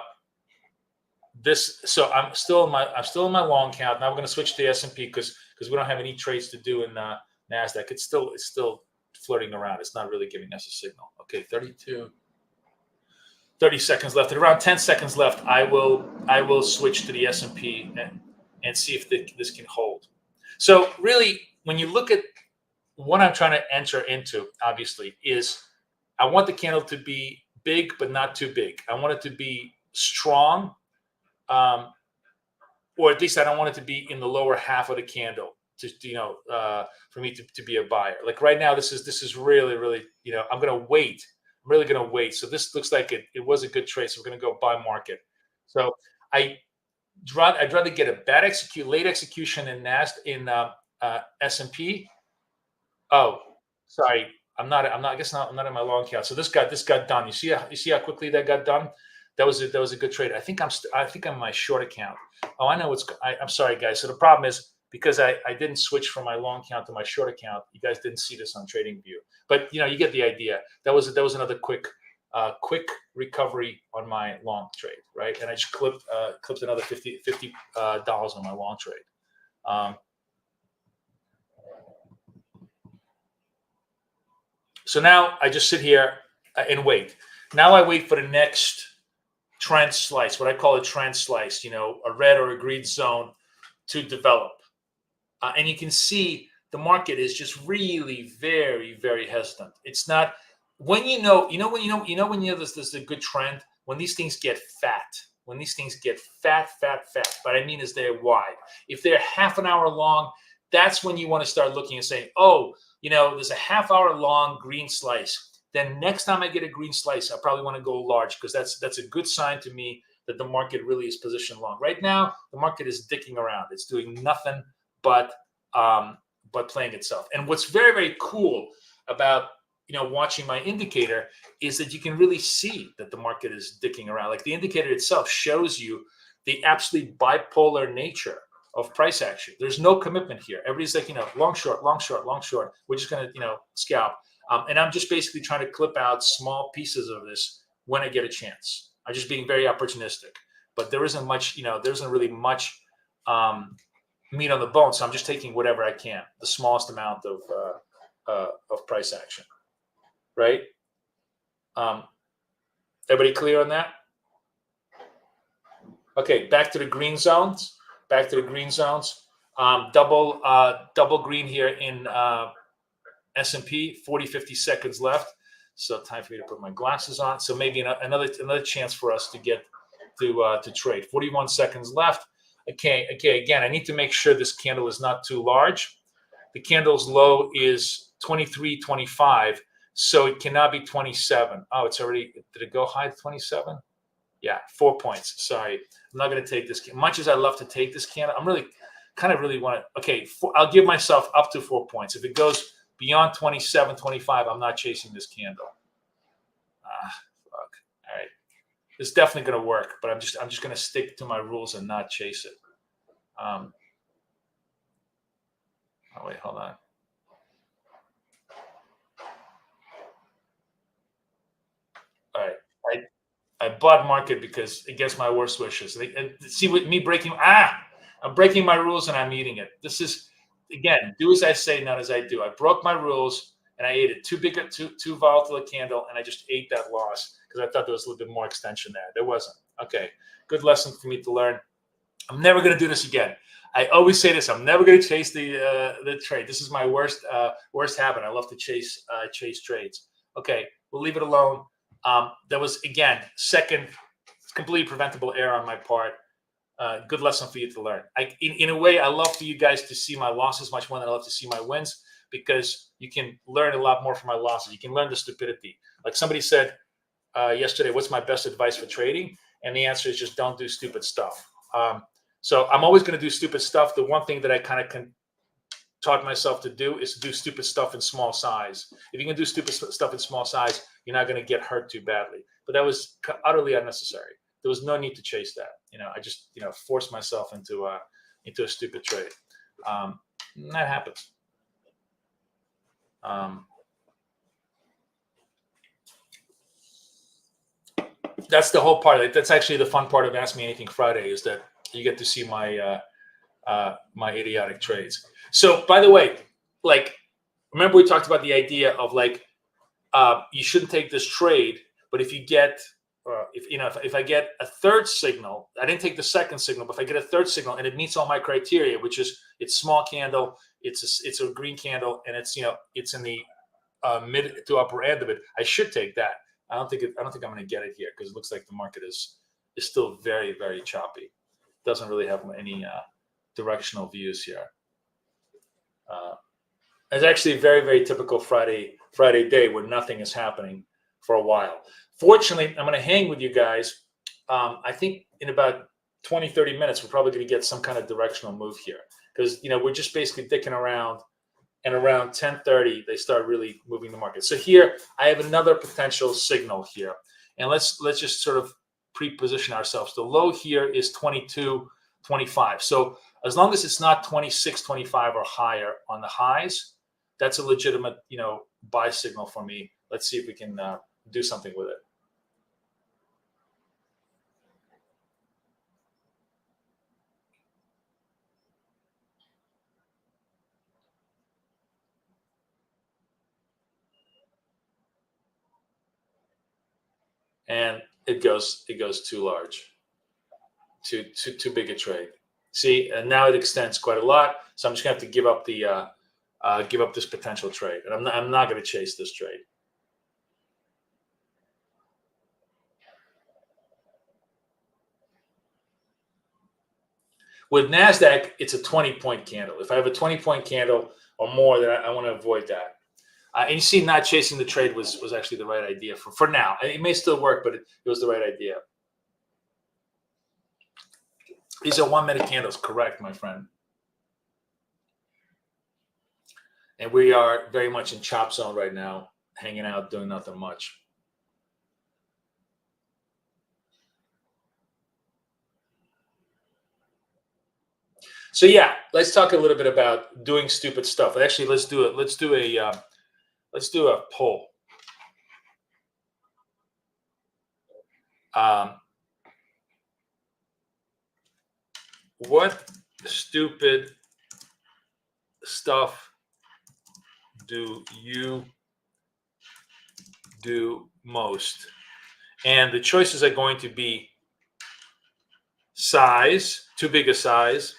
I'm still in my long count. Now we're going to switch to the S&P because we don't have any trades to do in Nasdaq. It's still flirting around. It's not really giving us a signal. Okay, 30 seconds left. At around 10 seconds left, I will switch to the S&P and see if this can hold. So really, when you look at what I'm trying to enter into, obviously, is I want the candle to be big but not too big. I want it to be strong, or at least I don't want it to be in the lower half of the candle for me to be a buyer. Like right now, this is really I'm going to wait. I'm really going to wait. So this looks like it was a good trade. So we're going to go buy market. So I'd rather get a late execution in S&P. Oh, sorry. I'm not in my long count. So this got done. You see how quickly that got done? That was a good trade. I think I'm my short account. Oh, I know I'm sorry, guys. So the problem is because I didn't switch from my long count to my short account. You guys didn't see this on TradingView, but you get the idea. That was another quick recovery on my long trade, right? And I just clipped another $50 on my long trade. So now I just sit here and wait. Now I wait for the next trend slice, what I call a trend slice, a red or a green zone to develop. And you can see the market is just really very, very hesitant. It's not when there's a good trend, when these things get fat, what I mean is they're wide. If they're half an hour long, that's when you want to start looking and saying, oh, there's a half hour long green slice. Then next time I get a green slice, I probably want to go large because that's a good sign to me that the market really is positioned long. Right now, the market is dicking around. It's doing nothing but playing itself. And what's very, very cool about watching my indicator is that you can really see that the market is dicking around. Like the indicator itself shows you the absolutely bipolar nature of price action. There's no commitment here. Everybody's like, long, short, long, short, long, short. We're just going to, scalp. And I'm just basically trying to clip out small pieces of this when I get a chance. I'm just being very opportunistic. But there isn't much, there isn't really much meat on the bone. So I'm just taking whatever I can, the smallest amount of price action, right? Everybody clear on that? Okay, back to the green zones. Double green here in S&P, 50 seconds left. So time for me to put my glasses on. So maybe another chance for us to get to trade. 41 seconds left. Okay, again, I need to make sure this candle is not too large. The candle's low is 23.25, so it cannot be 27. Oh, it's already, did it go high to 27? Yeah, 4 points. Sorry, I'm not going to take this. Much as I love to take this candle, I'm really want to. Okay, I'll give myself up to 4 points. If it goes beyond 27, 25, I'm not chasing this candle. Fuck. All right, it's definitely going to work, but I'm just going to stick to my rules and not chase it. Oh wait, hold on. All right, I bought market because against my worst wishes. And see with me breaking, I'm breaking my rules and I'm eating it. This is, again, do as I say, not as I do. I broke my rules and I ate it. Too volatile a candle, and I just ate that loss because I thought there was a little bit more extension there. There wasn't. Okay, good lesson for me to learn. I'm never going to do this again. I always say this: I'm never going to chase the trade. This is my worst habit. I love to chase trades. Okay, we'll leave it alone. That was again second completely preventable error on my part. Good lesson for you to learn. In a way, I love for you guys to see my losses much more than I love to see my wins, because you can learn a lot more from my losses. You can learn the stupidity. Like somebody said yesterday, what's my best advice for trading? And the answer is just don't do stupid stuff. So I'm always going to do stupid stuff. The one thing that I kind of taught myself to do is to do stupid stuff in small size. If you can do stupid stuff in small size, you're not going to get hurt too badly. But that was utterly unnecessary. There was no need to chase that. I just forced myself into a stupid trade. That happens. That's the whole part. That's actually the fun part of Ask Me Anything Friday, is that you get to see my my idiotic trades. So, by the way, remember we talked about the idea of you shouldn't take this trade, but if you get if I get a third signal, I didn't take the second signal, but if I get a third signal and it meets all my criteria, which is it's small candle, it's a green candle, and it's it's in the mid to upper end of it, I should take that. I don't think I'm going to get it here, because it looks like the market is still very, very choppy. Doesn't really have any directional views here. It's actually a very, very typical Friday day where nothing is happening for a while. Fortunately, I'm going to hang with you guys. I think in about 20, 30 minutes, we're probably going to get some kind of directional move here, because we're just basically dicking around, and around 10:30 they start really moving the market. So here I have another potential signal here, and let's just sort of pre-position ourselves. The low here is 22.25. So as long as it's not 26.25 or higher on the highs, that's a legitimate buy signal for me. Let's see if we can do something with it. And it goes too large, too big a trade. See, and now it extends quite a lot. So I'm just gonna have to give up this potential trade, and I'm not gonna chase this trade. With Nasdaq, it's a 20-point candle. If I have a 20-point candle or more, then I want to avoid that. And you see, not chasing the trade was actually the right idea for now. It may still work, but it was the right idea. These are 1-minute candles, correct, my friend. And we are very much in chop zone right now, hanging out, doing nothing much. So yeah, let's talk a little bit about doing stupid stuff. Actually, let's do it. Let's do a poll. What stupid stuff do you do most? And the choices are going to be size, too big a size,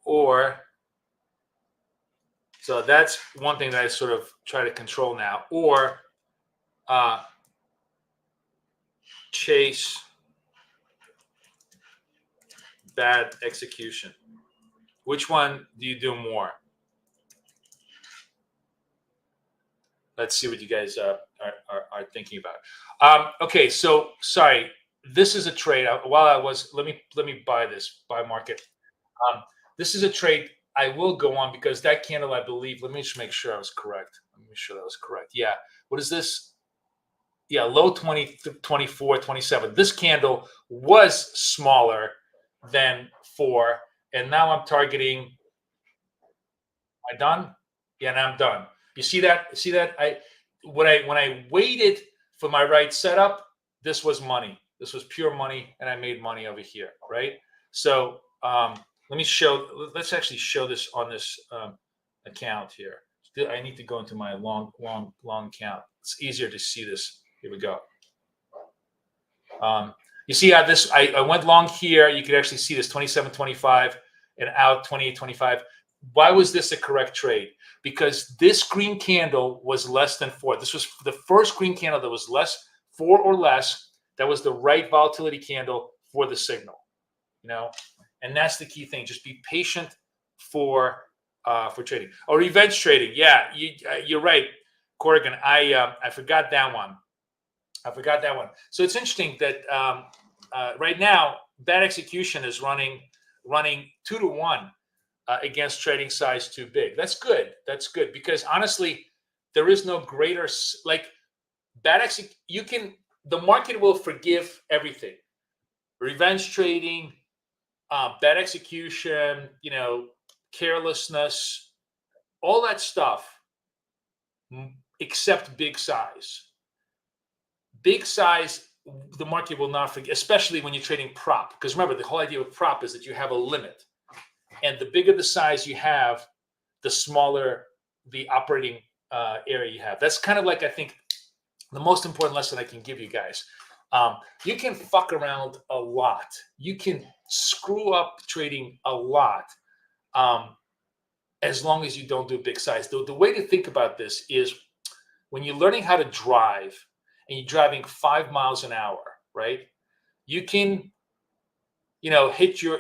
or, so that's one thing that I sort of try to control now, or chase bad execution. Which one do you do more? Let's see what you guys are thinking about. Okay, so sorry, this is a trade. While I was, let me buy market. This is a trade I will go on, because that candle, I believe, let me just make sure I was correct. Let me make sure that was correct. Yeah. What is this? Yeah, low 20, 24, 27. This candle was smaller than 4, and now I'm targeting. Am I done? Yeah, now I'm done. You see that? See that? When I waited for my right setup, this was money. This was pure money, and I made money over here, right? So let's actually show this on this account here. I need to go into my long account. It's easier to see this Here we go. You see how this, I went long here. You could actually see this 27.25 and out 28.25. Why was this a correct trade? Because this green candle was less than 4. This was the first green candle that was 4 or less. That was the right volatility candle for the signal, you know, and that's the key thing. Just be patient for trading. Oh, revenge trading. Yeah, you're right, Corrigan. I forgot that one. So it's interesting that right now bad execution is running 2-to-1 against trading size too big. That's good. That's good because honestly, there is no greater like bad execution. The market will forgive everything. Revenge trading, bad execution, you know, carelessness, all that stuff, except big size. Big size, the market will not forget, especially when you're trading prop. Because remember, the whole idea of prop is that you have a limit. And the bigger the size you have, the smaller the operating area you have. That's kind of like, I think, the most important lesson I can give you guys. You can fuck around a lot. You can screw up trading a lot as long as you don't do big size. The way to think about this is when you're learning how to drive and you're driving 5 miles an hour, right? You can, you know, hit your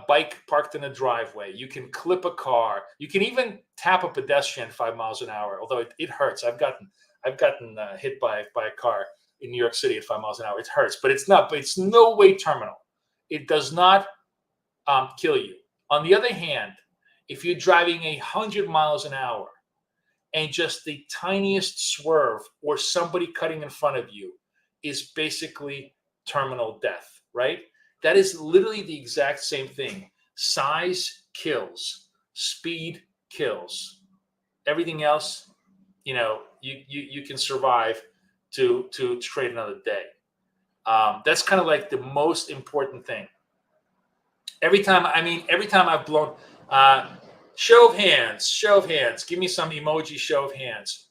bike parked in a driveway. You can clip a car. You can even tap a pedestrian 5 miles an hour. Although it hurts. I've gotten hit by a car in New York City at 5 miles an hour. It hurts, but it's not. But it's no way terminal. It does not kill you. On the other hand, if you're driving 100 miles an hour and just the tiniest swerve or somebody cutting in front of you is basically terminal death, right? That is literally the exact same thing. Size kills, speed kills. Everything else, you know, you can survive to trade another day. That's kind of like the most important thing. Every time I've blown, show of hands, give me some emoji show of hands.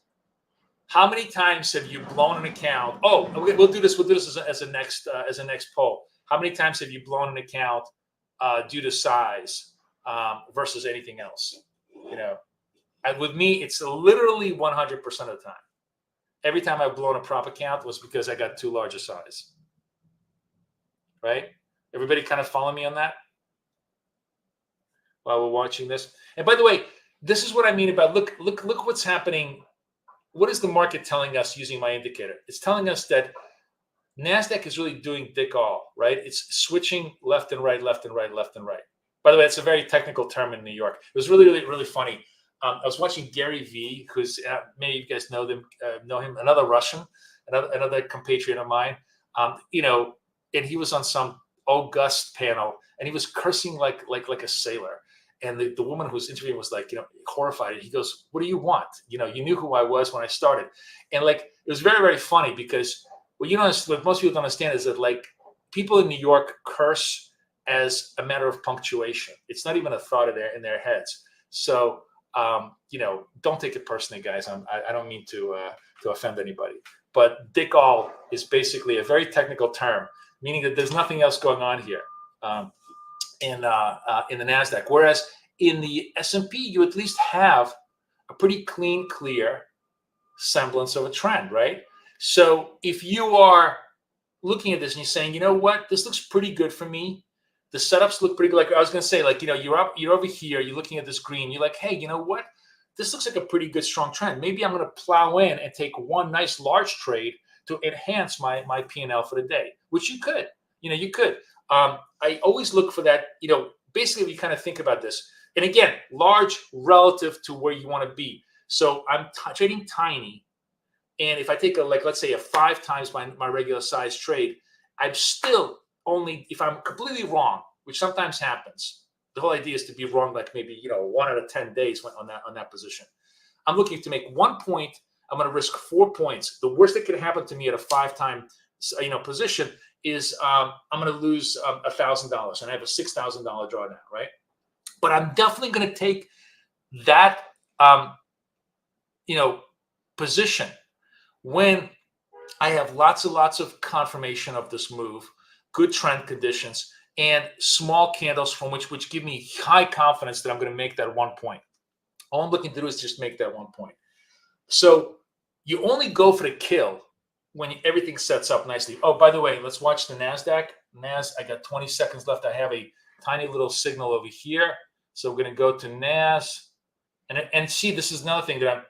How many times have you blown an account? Oh, we'll do this as a next poll. How many times have you blown an account due to size versus anything else? You know, and with me, it's literally 100% of the time. Every time I've blown a prop account was because I got too large a size. Right? Everybody kind of follow me on that while we're watching this. And by the way, this is what I mean about look what's happening. What is the market telling us using my indicator? It's telling us that Nasdaq is really doing dick all, right? It's switching left and right, left and right, left and right. By the way, it's a very technical term in New York. It was really funny. I was watching Gary V, who's many of you guys know him, another Russian, another compatriot of mine. You know, and he was on some august panel, and he was cursing like a sailor. And the woman who was interviewing was like, you know, horrified. He goes, "What do you want? You know, you knew who I was when I started." And like, it was very funny because what most people don't understand is that like people in New York curse as a matter of punctuation. It's not even a thought in their heads. So you know, don't take it personally, guys. I don't mean to offend anybody, but dick all is basically a very technical term, meaning that there's nothing else going on here in the Nasdaq. Whereas in the S&P, you at least have a pretty clean, clear semblance of a trend, right? So if you are looking at this and you're saying, you know what, this looks pretty good for me. The setups look pretty good. Like I was going to say, like, you know, you're over here, you're looking at this green. You're like, hey, you know what? This looks like a pretty good, strong trend. Maybe I'm going to plow in and take one nice large trade to enhance my P&L for the day, which you could. You know, you could. I always look for that, you know, basically we kind of think about this. And again, large relative to where you want to be. So I'm trading tiny. And if I take let's say a 5 times my regular size trade, I'm still only, if I'm completely wrong, which sometimes happens, the whole idea is to be wrong, like maybe, you know, 1 out of 10 days on that position. I'm looking to make 1 point. I'm going to risk 4 points. The worst that could happen to me at a 5-time, you know, position is I'm going to lose $1,000, and I have a $6,000 drawdown, right? But I'm definitely going to take that, you know, position when I have lots and lots of confirmation of this move, good trend conditions, and small candles from which give me high confidence that I'm going to make that 1 point. All I'm looking to do is just make that 1 point. So you only go for the kill when everything sets up nicely. Oh, by the way, let's watch the Nasdaq. I got 20 seconds left. I have a tiny little signal over here. So we're going to go to Nas. And see, this is another thing that I'm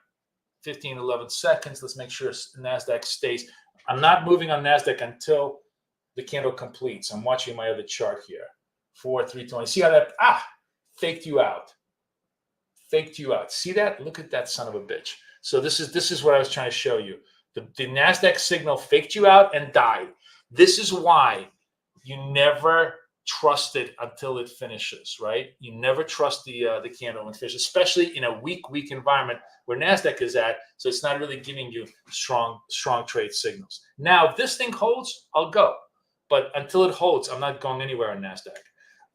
15, 11 seconds. Let's make sure Nasdaq stays. I'm not moving on Nasdaq until the candle completes. I'm watching my other chart here. 4, 3, 20. See how that faked you out. Faked you out. See that? Look at that son of a bitch. So this is what I was trying to show you. The Nasdaq signal faked you out and died. This is why you never trust it until it finishes, right? You never trust the candle when it finishes, especially in a weak environment where Nasdaq is at. So it's not really giving you strong trade signals. Now, if this thing holds, I'll go. But until it holds, I'm not going anywhere on Nasdaq.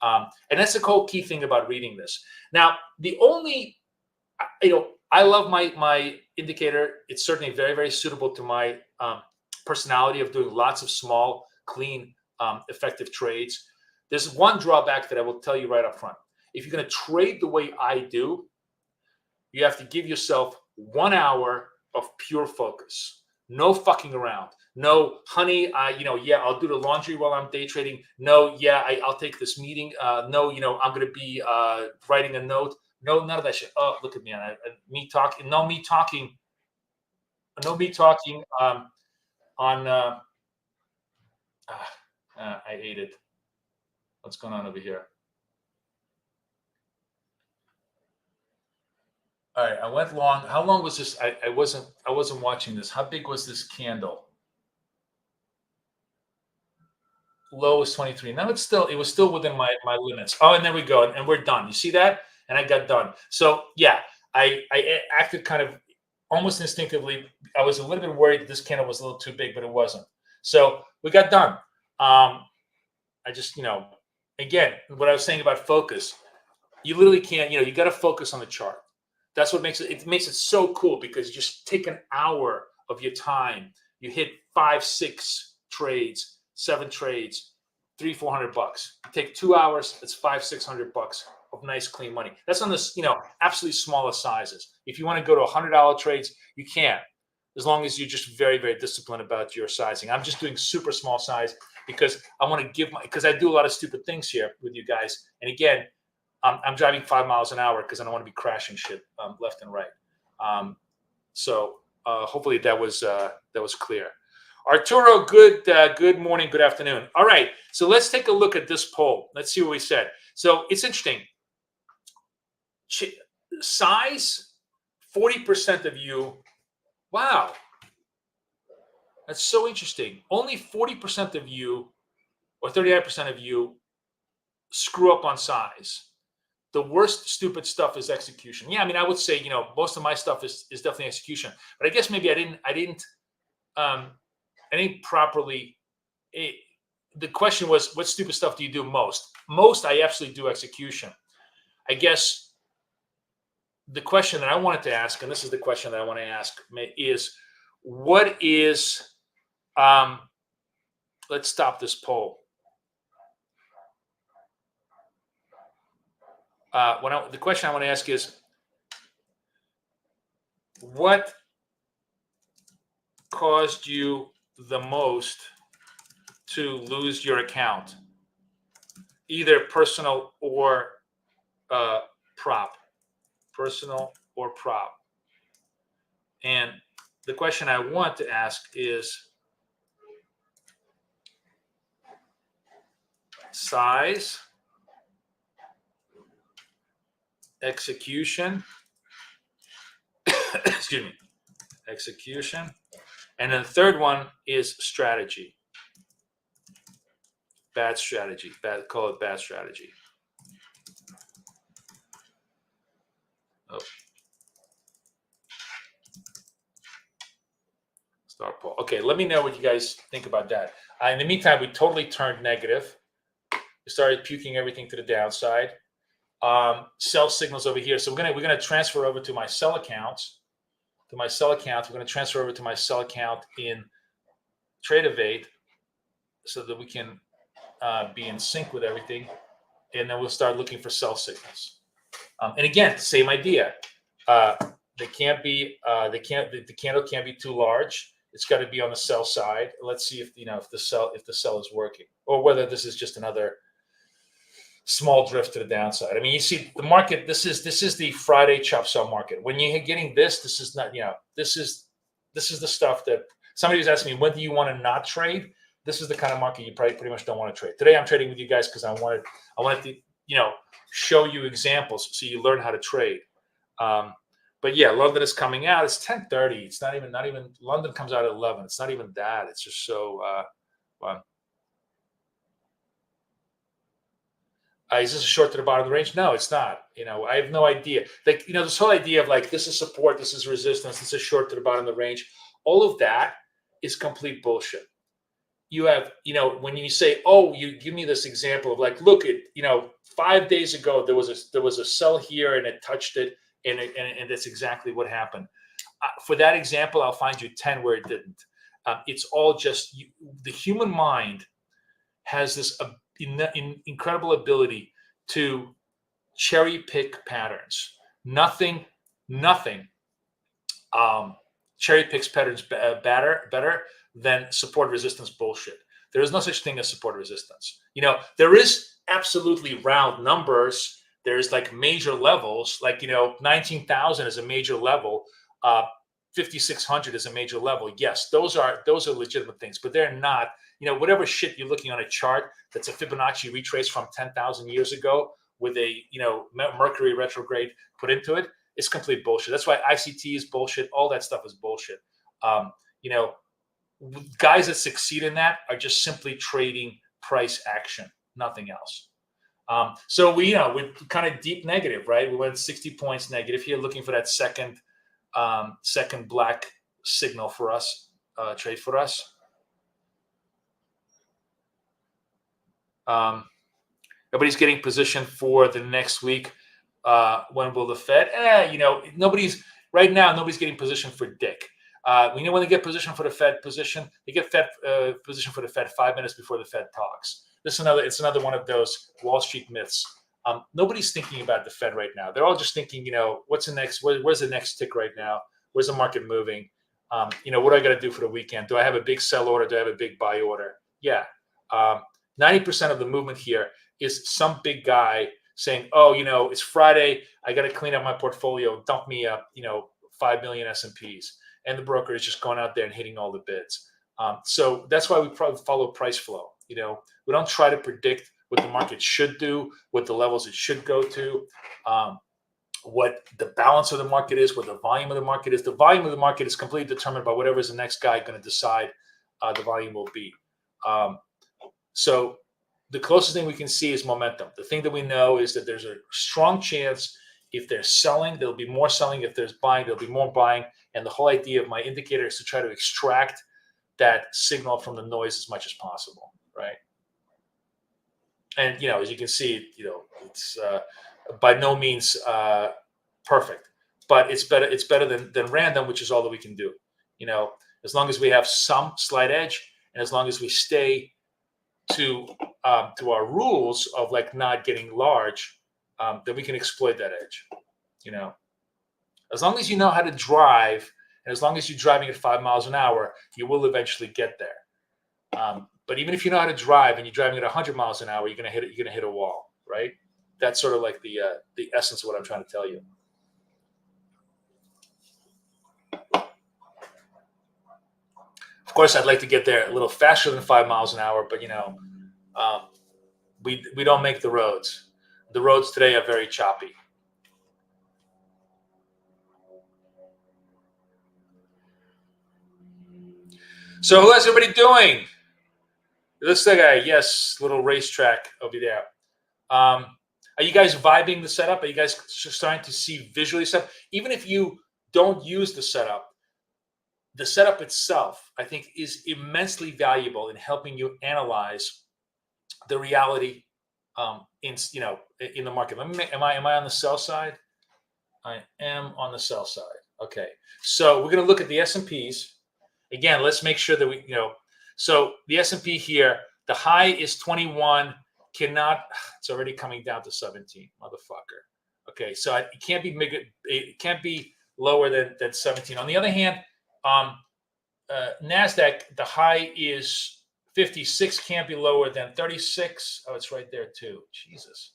And that's the whole key thing about reading this. Now, the only, I love my indicator. It's certainly very, very suitable to my personality of doing lots of small, clean, effective trades. There's one drawback that I will tell you right up front. If you're going to trade the way I do, you have to give yourself 1 hour of pure focus. No fucking around. No, honey, I'll do the laundry while I'm day trading. No, I'll take this meeting. No, I'm going to be writing a note. No, none of that shit. Oh, look at me. Me talking. I ate it. What's going on over here? All right, I went long. How long was this? I wasn't watching this. How big was this candle? Low was 23. Now it was still within my limits. Oh, and there we go. And we're done. You see that? And I got done. So yeah, I acted kind of almost instinctively. I was a little bit worried this candle was a little too big, but it wasn't. So we got done. I just, again, what I was saying about focus, you literally can't, you got to focus on the chart. That's what makes it so cool, because you just take an hour of your time. You hit 5, 6 trades, 7 trades, $300-400. You take 2 hours, it's $500-600 of nice clean money. That's on this, absolutely smallest sizes. If you want to go to $100 trades, you can, as long as you're just very, very disciplined about your sizing. I'm just doing super small size because I want to because I do a lot of stupid things here with you guys. And again, I'm driving 5 miles an hour because I don't want to be crashing shit left and right. So hopefully that was clear. Arturo, good morning, good afternoon. All right, so let's take a look at this poll. Let's see what we said. So it's interesting. Size, 40% of you. Wow, that's so interesting. Only 40% of you, or 39% of you, screw up on size. The worst stupid stuff is execution. Yeah, I mean, I would say, most of my stuff is definitely execution. But I guess maybe I didn't properly. The question was, what stupid stuff do you do most? Most, I absolutely do execution. I guess the question that I wanted to ask, and this is the question that I want to ask, is what is, let's stop this poll. The question I want to ask is, what caused you the most to lose your account, either personal or prop? Personal or prop. And the question I want to ask is size, execution, excuse me, execution. And then the third one is strategy. Bad strategy. Call it bad strategy. Oh. Start poll. Okay, let me know what you guys think about that. In the meantime, we totally turned negative. We started puking everything to the downside. Sell signals over here. So we're gonna transfer over to my sell accounts. to my sell account. We're going to transfer over to my sell account in Trade Evade so that we can be in sync with everything. And then we'll start looking for sell signals. And again, same idea. They can't be. The candle can't be too large. It's got to be on the sell side. Let's see if if the sell is working, or whether this is just another small drift to the downside. I mean, you see the market. This is the Friday chop sell market. When you're getting this, this is not. This is the stuff that somebody was asking me. When do you want to not trade? This is the kind of market you probably pretty much don't want to trade. Today I'm trading with you guys because I wanted to show you examples so you learn how to trade. But yeah, London is coming out. It's 10:30. It's not even London comes out at 11. It's not even that. It's just so fun. Is this a short to the bottom of the range? No, it's not. I have no idea. Like, this whole idea of like, this is support, this is resistance, this is short to the bottom of the range. All of that is complete bullshit. You have, when you say, oh, you give me this example of like, look at, 5 days ago, there was a sell here and it touched it. And that's exactly what happened. For that example, I'll find you 10 where it didn't. It's all just the human mind has this incredible ability to cherry pick patterns. Nothing cherry picks patterns better than support resistance bullshit. There is no such thing as support resistance. There is absolutely round numbers. There's like major levels, like 19,000 is a major level, 5,600 is a major level. Yes, those are legitimate things, but they're not. Whatever shit you're looking on a chart that's a Fibonacci retrace from 10,000 years ago with a Mercury retrograde put into it, it's complete bullshit. That's why ICT is bullshit. All that stuff is bullshit. Guys that succeed in that are just simply trading price action, nothing else. So we're kind of deep negative, right? We went 60 points negative here, looking for that second black signal for us, trade for us. Everybody's getting positioned for the next week. When will the Fed? Nobody's getting positioned for Dick. We know when they get positioned for the Fed position, they get position for the Fed 5 minutes before the Fed talks. It's another one of those Wall Street myths. Nobody's thinking about the Fed right now. They're all just thinking, what's the next? Where's the next tick right now? Where's the market moving? What do I got to do for the weekend? Do I have a big sell order? Do I have a big buy order? Yeah. 90% of the movement here is some big guy saying, oh, it's Friday. I got to clean up my portfolio. Dump me up, 5 million S&Ps. And the broker is just going out there and hitting all the bids. So that's why we probably follow price flow. We don't try to predict what the market should do, what the levels it should go to, what the balance of the market is, what the volume of the market is. The volume of the market is completely determined by whatever is the next guy going to decide the volume will be. So the closest thing we can see is momentum. The thing that we know is that there's a strong chance if they're selling, there'll be more selling. If there's buying, there'll be more buying. And the whole idea of my indicator is to try to extract that signal from the noise as much as possible, right? And, as you can see, it's by no means perfect, but it's better than random, which is all that we can do. As long as we have some slight edge, and as long as we stay to our rules of like not getting large, then we can exploit that edge. As long as you know how to drive, and as long as you're driving at 5 miles an hour, you will eventually get there. But even if you know how to drive and you're driving at 100 miles an hour, you're gonna hit a wall, right? That's sort of like the essence of what I'm trying to tell you. Of course, I'd like to get there a little faster than 5 miles an hour, but we don't make the roads. The roads today are very choppy. So how's everybody doing? Looks like yes, little racetrack over there. Are you guys vibing the setup? Are you guys starting to see visually stuff? Even if you don't use the setup itself, I think, is immensely valuable in helping you analyze the reality in the market. Am I on the sell side? I am on the sell side. Okay, so we're going to look at the S&Ps. Again, let's make sure that we, so the S&P here, the high is 21, it's already coming down to 17, motherfucker. Okay, so it can't be bigger, it can't be lower than 17. On the other hand, Nasdaq, the high is 56, can't be lower than 36. Oh, it's right there too. Jesus.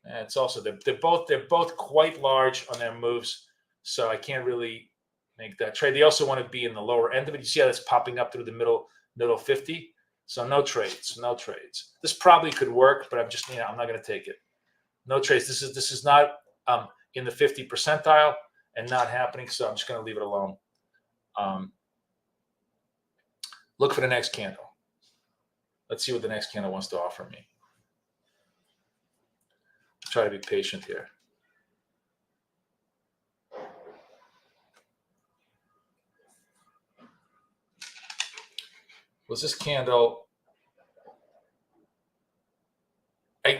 It's also they're both quite large on their moves, so I can't really make that trade. They also want to be in the lower end of it. You see how that's popping up through the middle 50. So no trades. This probably could work, but I'm just I'm not going to take it. No trades. This is not in the 50 percentile and not happening. So I'm just going to leave it alone. Look for the next candle. Let's see what the next candle wants to offer me. Try to be patient here. Was this candle?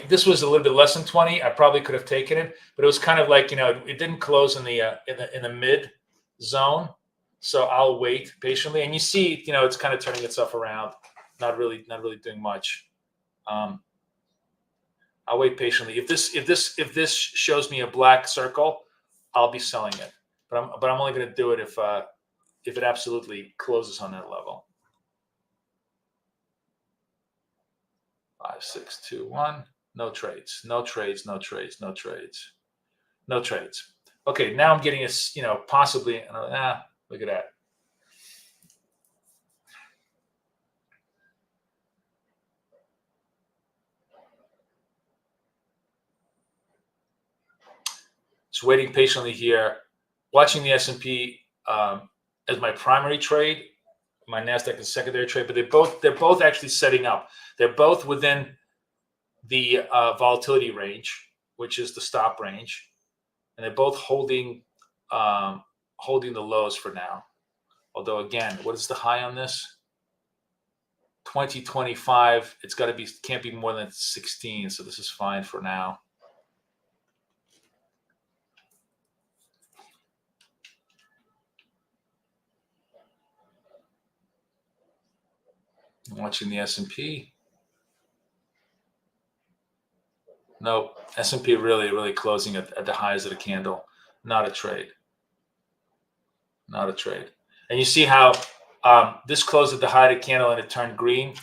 This was a little bit less than 20. I probably could have taken it, but it was kind of like it didn't close in the mid zone. So I'll wait patiently, and you see, it's kind of turning itself around, not really doing much. I'll wait patiently. If this shows me a black circle, I'll be selling it. But I'm only going to do it if it absolutely closes on that level. 5, 6, 2, 1. No trades. No trades. No trades. No trades. No trades. Okay, now I'm getting a possibly. Look at that. Just waiting patiently here, watching the S&P as my primary trade, my Nasdaq is secondary trade, but they're both actually setting up. They're both within the volatility range, which is the stop range, and they're both holding the lows for now. Although again, what is the high on this? 2025. It's got to be, can't be more than 16. So this is fine for now. I'm watching the S&P. No, S&P really closing at the highs of the candle. Not a trade. Not a trade. And you see how this closed at the high of the candle and it turned green.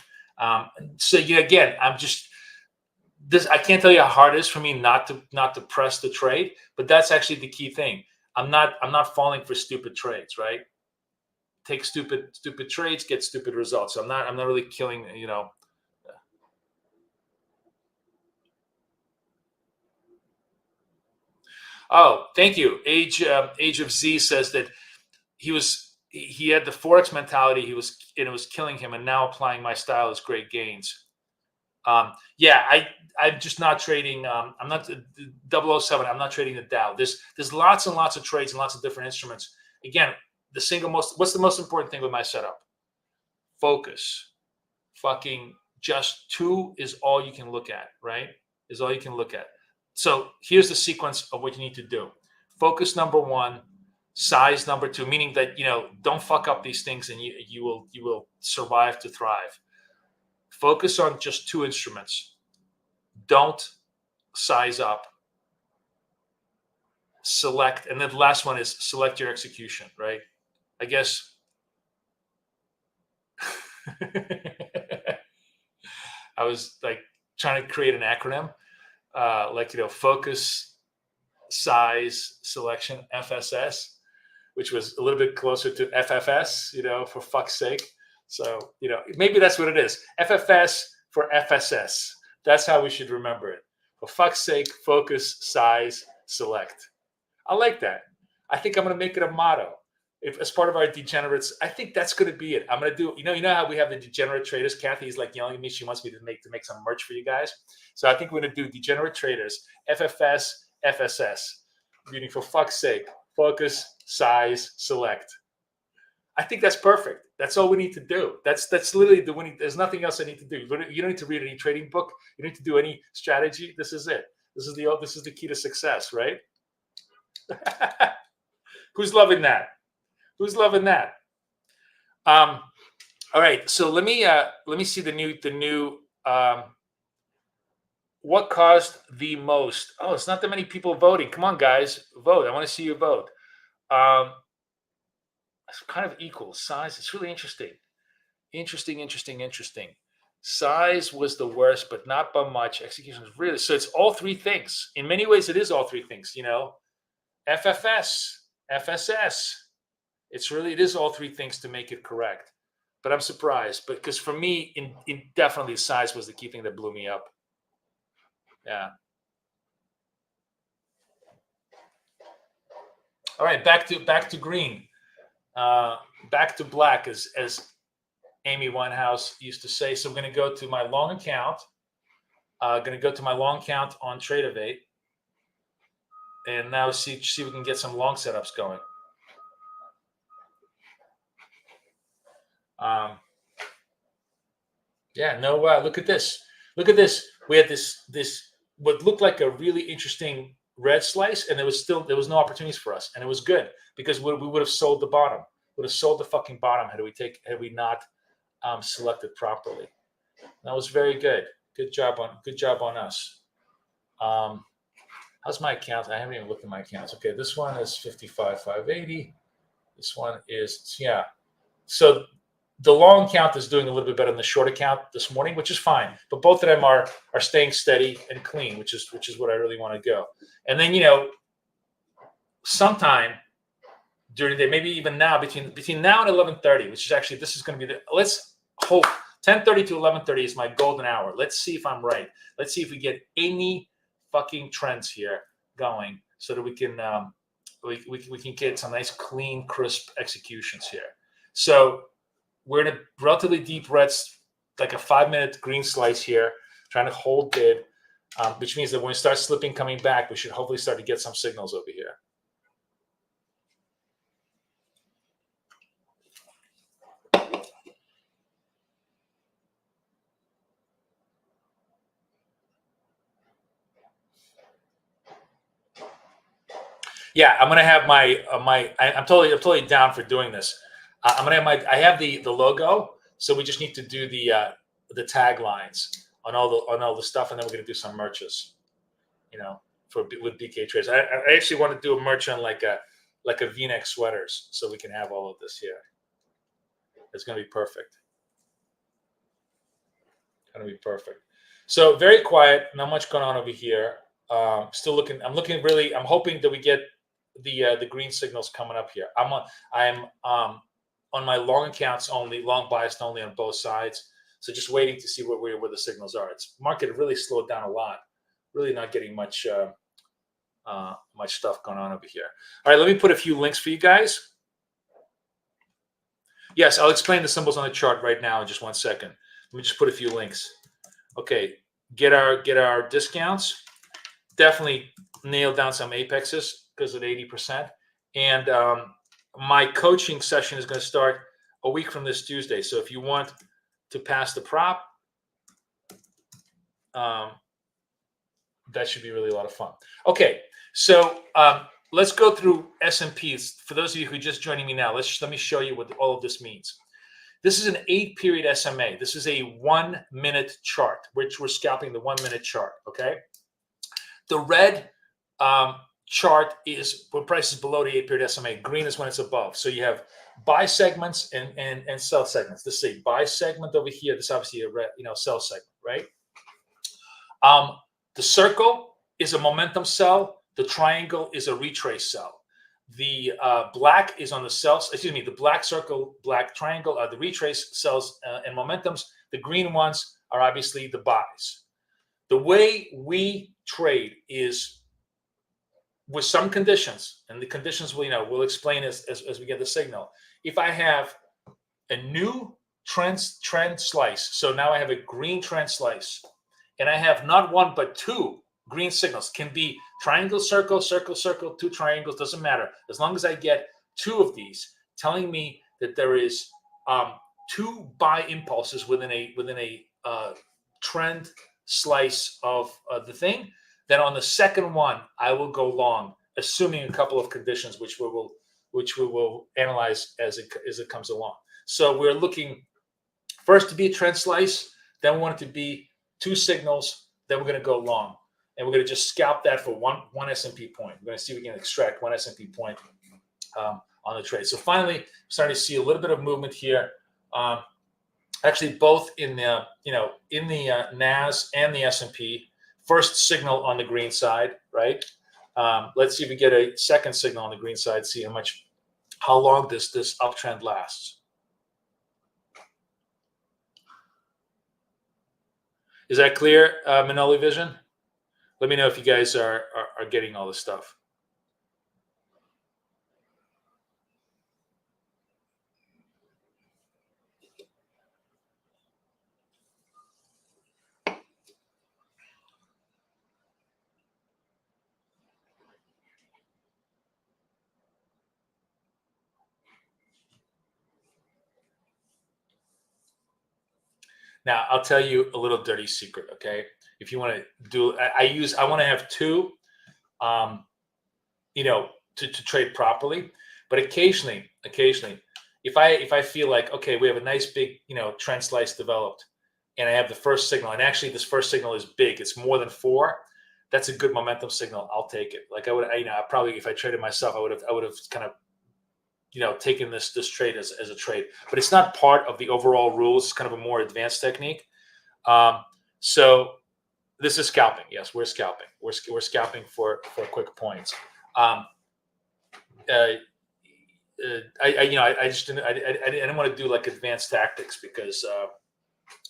So again, I can't tell you how hard it is for me not to press the trade, but that's actually the key thing. I'm not falling for stupid trades, right? Take stupid trades, get stupid results. So I'm not really killing, Oh, thank you. Age of Z says that he had the Forex mentality. It was killing him, and now applying my style is great gains. Yeah, I'm just not trading. I'm not 007. I'm not trading the Dow. There's lots and lots of trades and lots of different instruments. Again, what's the most important thing with my setup? Focus. Fucking just 2 is all you can look at, right? Is all you can look at. So here's the sequence of what you need to do. Focus number 1, size number 2, meaning that, don't fuck up these things and you will survive to thrive. Focus on just 2 instruments. Don't size up. Select, and then the last one is select your execution, right? I guess I was like trying to create an acronym, focus, size, selection, FSS, which was a little bit closer to FFS, for fuck's sake. So, maybe that's what it is. FFS for FSS. That's how we should remember it. For fuck's sake, focus, size, select. I like that. I think I'm going to make it a motto. If as part of our degenerates, I think that's going to be it. I'm going to do, you know how we have the degenerate traders. Kathy's like yelling at me. She wants me to make some merch for you guys. So I think we're going to do degenerate traders, FFS, FSS, meaning for fuck's sake, focus, size, select. I think that's perfect. That's all we need to do. That's literally the winning. There's nothing else I need to do. You don't need to read any trading book. You don't need to do any strategy. This is it. This is the key to success, right? Who's loving that? Who's loving that? All right. So let me see the new what caused the most? Oh, it's not that many people voting. Come on, guys, vote. I want to see you vote. It's kind of equal size. It's really interesting. Interesting. Size was the worst, but not by much. Execution was really, so it's all three things. In many ways, it is all three things. You know, FFS, FSS. It is all three things to make it correct. But I'm surprised, because for me, in definitely size was the key thing that blew me up. Yeah. All right, back to green, back to black, as Amy Winehouse used to say. So I'm going to go to my long account. Going to go to my long account on Tradeovate, and now see if we can get some long setups going. Yeah, no, look at this. Look at this. We had this what looked like a really interesting red slice, and there was no opportunities for us, and it was good because we would have sold the bottom. Would have sold the fucking bottom had we not selected properly. That was very good. Good job on us. How's my account? I haven't even looked at my accounts. Okay, this one is 55,580. This one is, yeah. So the long count is doing a little bit better than the short account this morning, which is fine. But both of them are staying steady and clean, which is what I really want to go. And then, you know, sometime during the day, maybe even now, between now and 11:30, which is actually, this is going to be let's hope 10:30 to 11:30 is my golden hour. Let's see if I'm right. Let's see if we get any fucking trends here going, so that we can we can get some nice, clean, crisp executions here. So we're in a relatively deep reds, like a 5-minute green slice here, trying to hold bid, which means that when we start slipping, coming back, we should hopefully start to get some signals over here. Yeah, I'm gonna have I'm totally down for doing this. I'm gonna have I have the logo, so we just need to do the taglines on all the stuff, and then we're gonna do some merches, you know, with BK trades. I actually want to do a merch on like a V-neck sweaters, so we can have all of this here. It's gonna be perfect. Gonna be perfect. So very quiet, not much going on over here. Still looking. I'm hoping that we get the green signals coming up here. I'm on my long accounts only, long biased only on both sides. So just waiting to see where the signals are. It's market really slowed down a lot. Really not getting much much stuff going on over here. All right, let me put a few links for you guys. Yes, I'll explain the symbols on the chart right now in just 1 second. Let me just put a few links. Okay, get our discounts. Definitely nail down some apexes because of 80%. And my coaching session is going to start a week from this Tuesday. So if you want to pass the prop, that should be really a lot of fun. Okay, so let's go through S&Ps. For those of you who are just joining me now, let me show you what all of this means. This is an 8-period SMA. This is a 1-minute chart, which we're scalping the 1-minute chart, okay? The red chart is when price is below the 8-period SMA. Green is when it's above. So you have buy segments and sell segments. This is a buy segment over here. This is obviously a red, sell segment, right? The circle is a momentum sell. The triangle is a retrace sell. The black is on the sells. Excuse me. The black circle, black triangle are the retrace sells and momentums. The green ones are obviously the buys. The way we trade is with some conditions, and the conditions we'll explain as we get the signal. If I have a new trend slice, so now I have a green trend slice, and I have not one but two green signals. Can be triangle, circle, circle, circle, two triangles, doesn't matter. As long as I get two of these telling me that there is two buy impulses within a trend slice of the thing, then on the second one I will go long, assuming a couple of conditions which we'll which we will analyze as it comes along. So we're looking first to be a trend slice, then we want it to be 2 signals, then we're going to go long, and we're going to just scalp that for one S&P point. We're going to see if we can extract 1 S&P point on the trade. So finally, we're starting to see a little bit of movement here. Actually, both in the NAS and the S&P. First signal on the green side, right? Let's see if we get a second signal on the green side. See how long this uptrend lasts. Is that clear, Manoli Vision? Let me know if you guys are getting all this stuff. Now, I'll tell you a little dirty secret, okay? If you want to do, I want to have 2, to trade properly. But occasionally, if I feel like, okay, we have a nice big, trend slice developed, and I have the first signal, and actually this first signal is big, it's more than 4. That's a good momentum signal. I'll take it. Like I probably, if I traded myself, I would have kind of, taken this trade as a trade, but it's not part of the overall rules. It's kind of a more advanced technique. So this is scalping. Yes, we're scalping. We're scalping for quick points. I just didn't want to do like advanced tactics because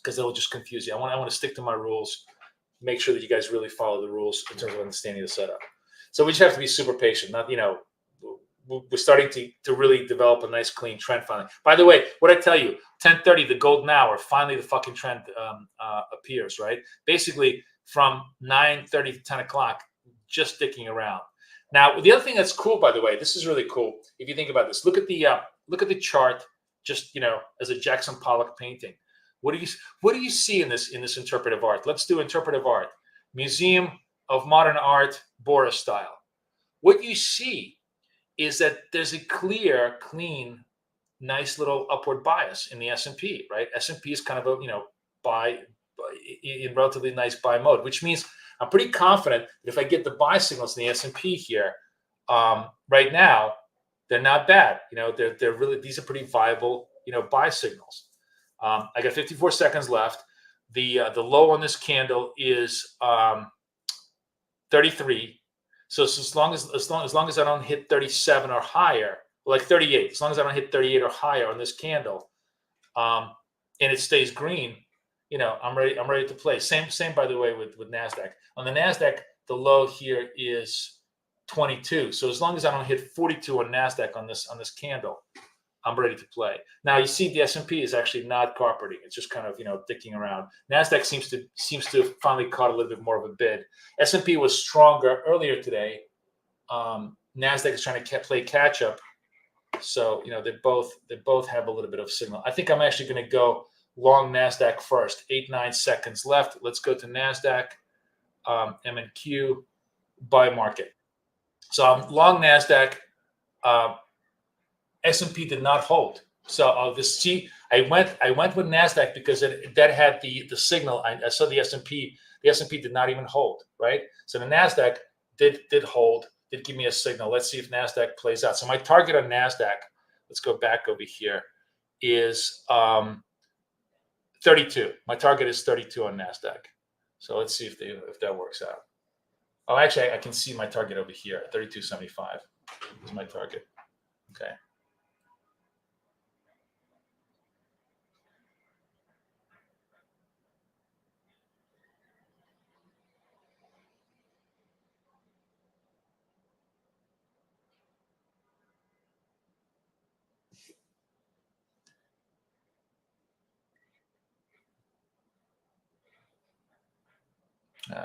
it'll just confuse you. I want to stick to my rules. Make sure that you guys really follow the rules in terms of understanding the setup. So we just have to be super patient. Not we're starting to really develop a nice clean trend finally. By the way, what I tell you, 10:30, the golden hour, finally the fucking trend appears, right? Basically from 9:30 to 10 o'clock, just sticking around. Now, the other thing that's cool, by the way, this is really cool. If you think about this, look at the chart, just as a Jackson Pollock painting. What do you see in this interpretive art? Let's do interpretive art. Museum of Modern Art, Boris style. What you see is that there's a clear, clean, nice little upward bias in the S&P, right? S&P is kind of a, buy in relatively nice buy mode, which means I'm pretty confident that if I get the buy signals in the S&P here, right now, they're not bad. They're really, these are pretty viable, buy signals. I got 54 seconds left. The low on this candle is 33. So as long as I don't hit 37 or higher, like 38, as long as I don't hit 38 or higher on this candle, and it stays green, I'm ready to play. Same by the way with Nasdaq. On the Nasdaq, the low here is 22. So as long as I don't hit 42 on Nasdaq on this candle, I'm ready to play. Now you see the S&P is actually not carpeting. It's just kind of dicking around. Nasdaq seems to have finally caught a little bit more of a bid. S&P was stronger earlier today. Nasdaq is trying to play catch up. So they both have a little bit of signal. I think I'm actually going to go long Nasdaq first. 8-9 seconds left. Let's go to Nasdaq, MNQ, buy market. So I'm long Nasdaq. S&P did not hold. So I went with Nasdaq because that had the signal. I saw the S&P. The S&P did not even hold, right? So the Nasdaq did hold. Did give me a signal. Let's see if Nasdaq plays out. So my target on Nasdaq, let's go back over here, is 32. My target is 32 on Nasdaq. So let's see if that works out. Oh, actually, I can see my target over here. 32.75 is my target. Okay.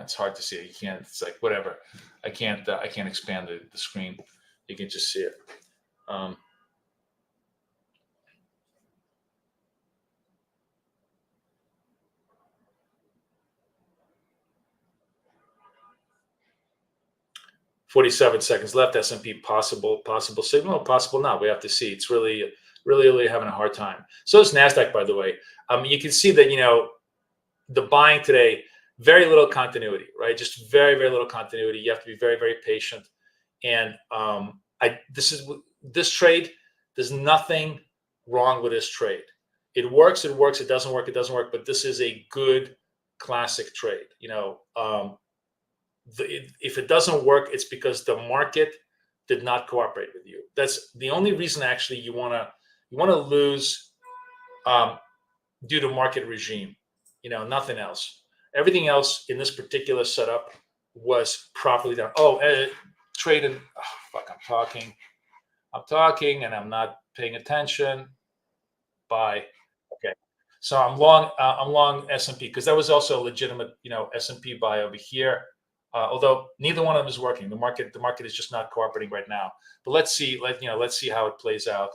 It's hard to see. You can't. It's like whatever. I can't expand the screen. You can just see it. 47 seconds left. S&P possible signal, possible not. We have to see. It's really having a hard time. So is Nasdaq, by the way. You can see that, you know, the buying today, very little continuity, right? Just very little continuity. You have to be very patient. And this trade, there's nothing wrong with this trade. It works. It doesn't work. It doesn't work. But this is a good classic trade. You know, if it doesn't work, it's because the market did not cooperate with you. That's the only reason actually you want to lose due to market regime. You know, nothing else. Everything else in this particular setup was properly done. Oh, trading. Oh, fuck, I'm talking and I'm not paying attention. Buy. Okay. So I'm long S&P because that was also a legitimate, you know, S&P buy over here. Although neither one of them is working. The market is just not cooperating right now. But let's see how it plays out.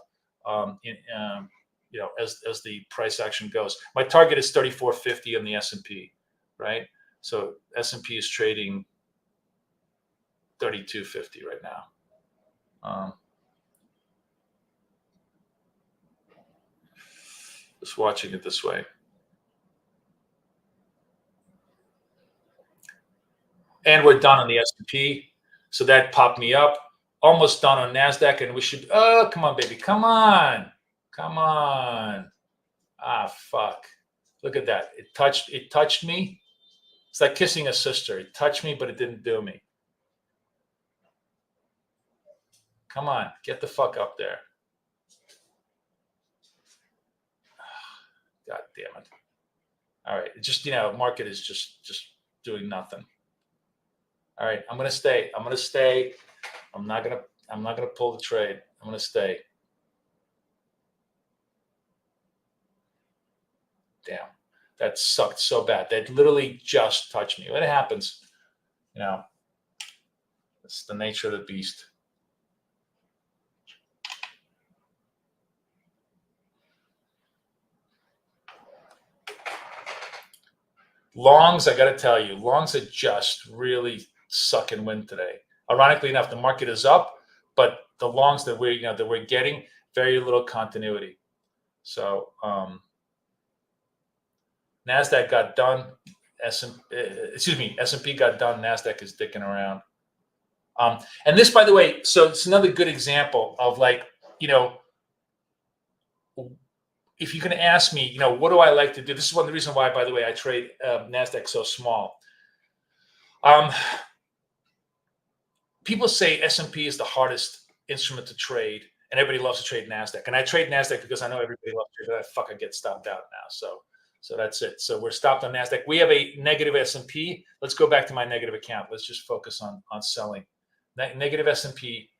You know, as the price action goes. My target is 34.50 on the S&P, right? So S&P is trading 32.50 right now. Just watching it this way. And we're done on the S&P. So that popped me up. Almost done on Nasdaq, and we should. Oh, come on, baby, come on. Ah, fuck. Look at that. It touched me. It's like kissing a sister. It touched me, but it didn't do me. Come on, get the fuck up there. God damn it. All right. It's just, you know, market is just doing nothing. All right. I'm going to stay. I'm not going to pull the trade. I'm going to stay. Damn. That sucked so bad. That literally just touched me. When it happens, you know, it's the nature of the beast. Longs, I got to tell you, longs are just really sucking wind today. Ironically enough, the market is up, but the longs that we're getting, very little continuity. So Nasdaq got done. S&P got done. Nasdaq is dicking around. And this, by the way, so it's another good example of, like, you know, if you can ask me, you know, what do I like to do? This is one of the reasons why, by the way, I trade Nasdaq so small. People say S&P is the hardest instrument to trade, and everybody loves to trade Nasdaq. And I trade Nasdaq because I know everybody loves to trade. I fucking get stopped out now. So that's it. So we're stopped on Nasdaq. We have a negative S&P. Let's go back to my negative account. Let's just focus on selling. Negative S&P.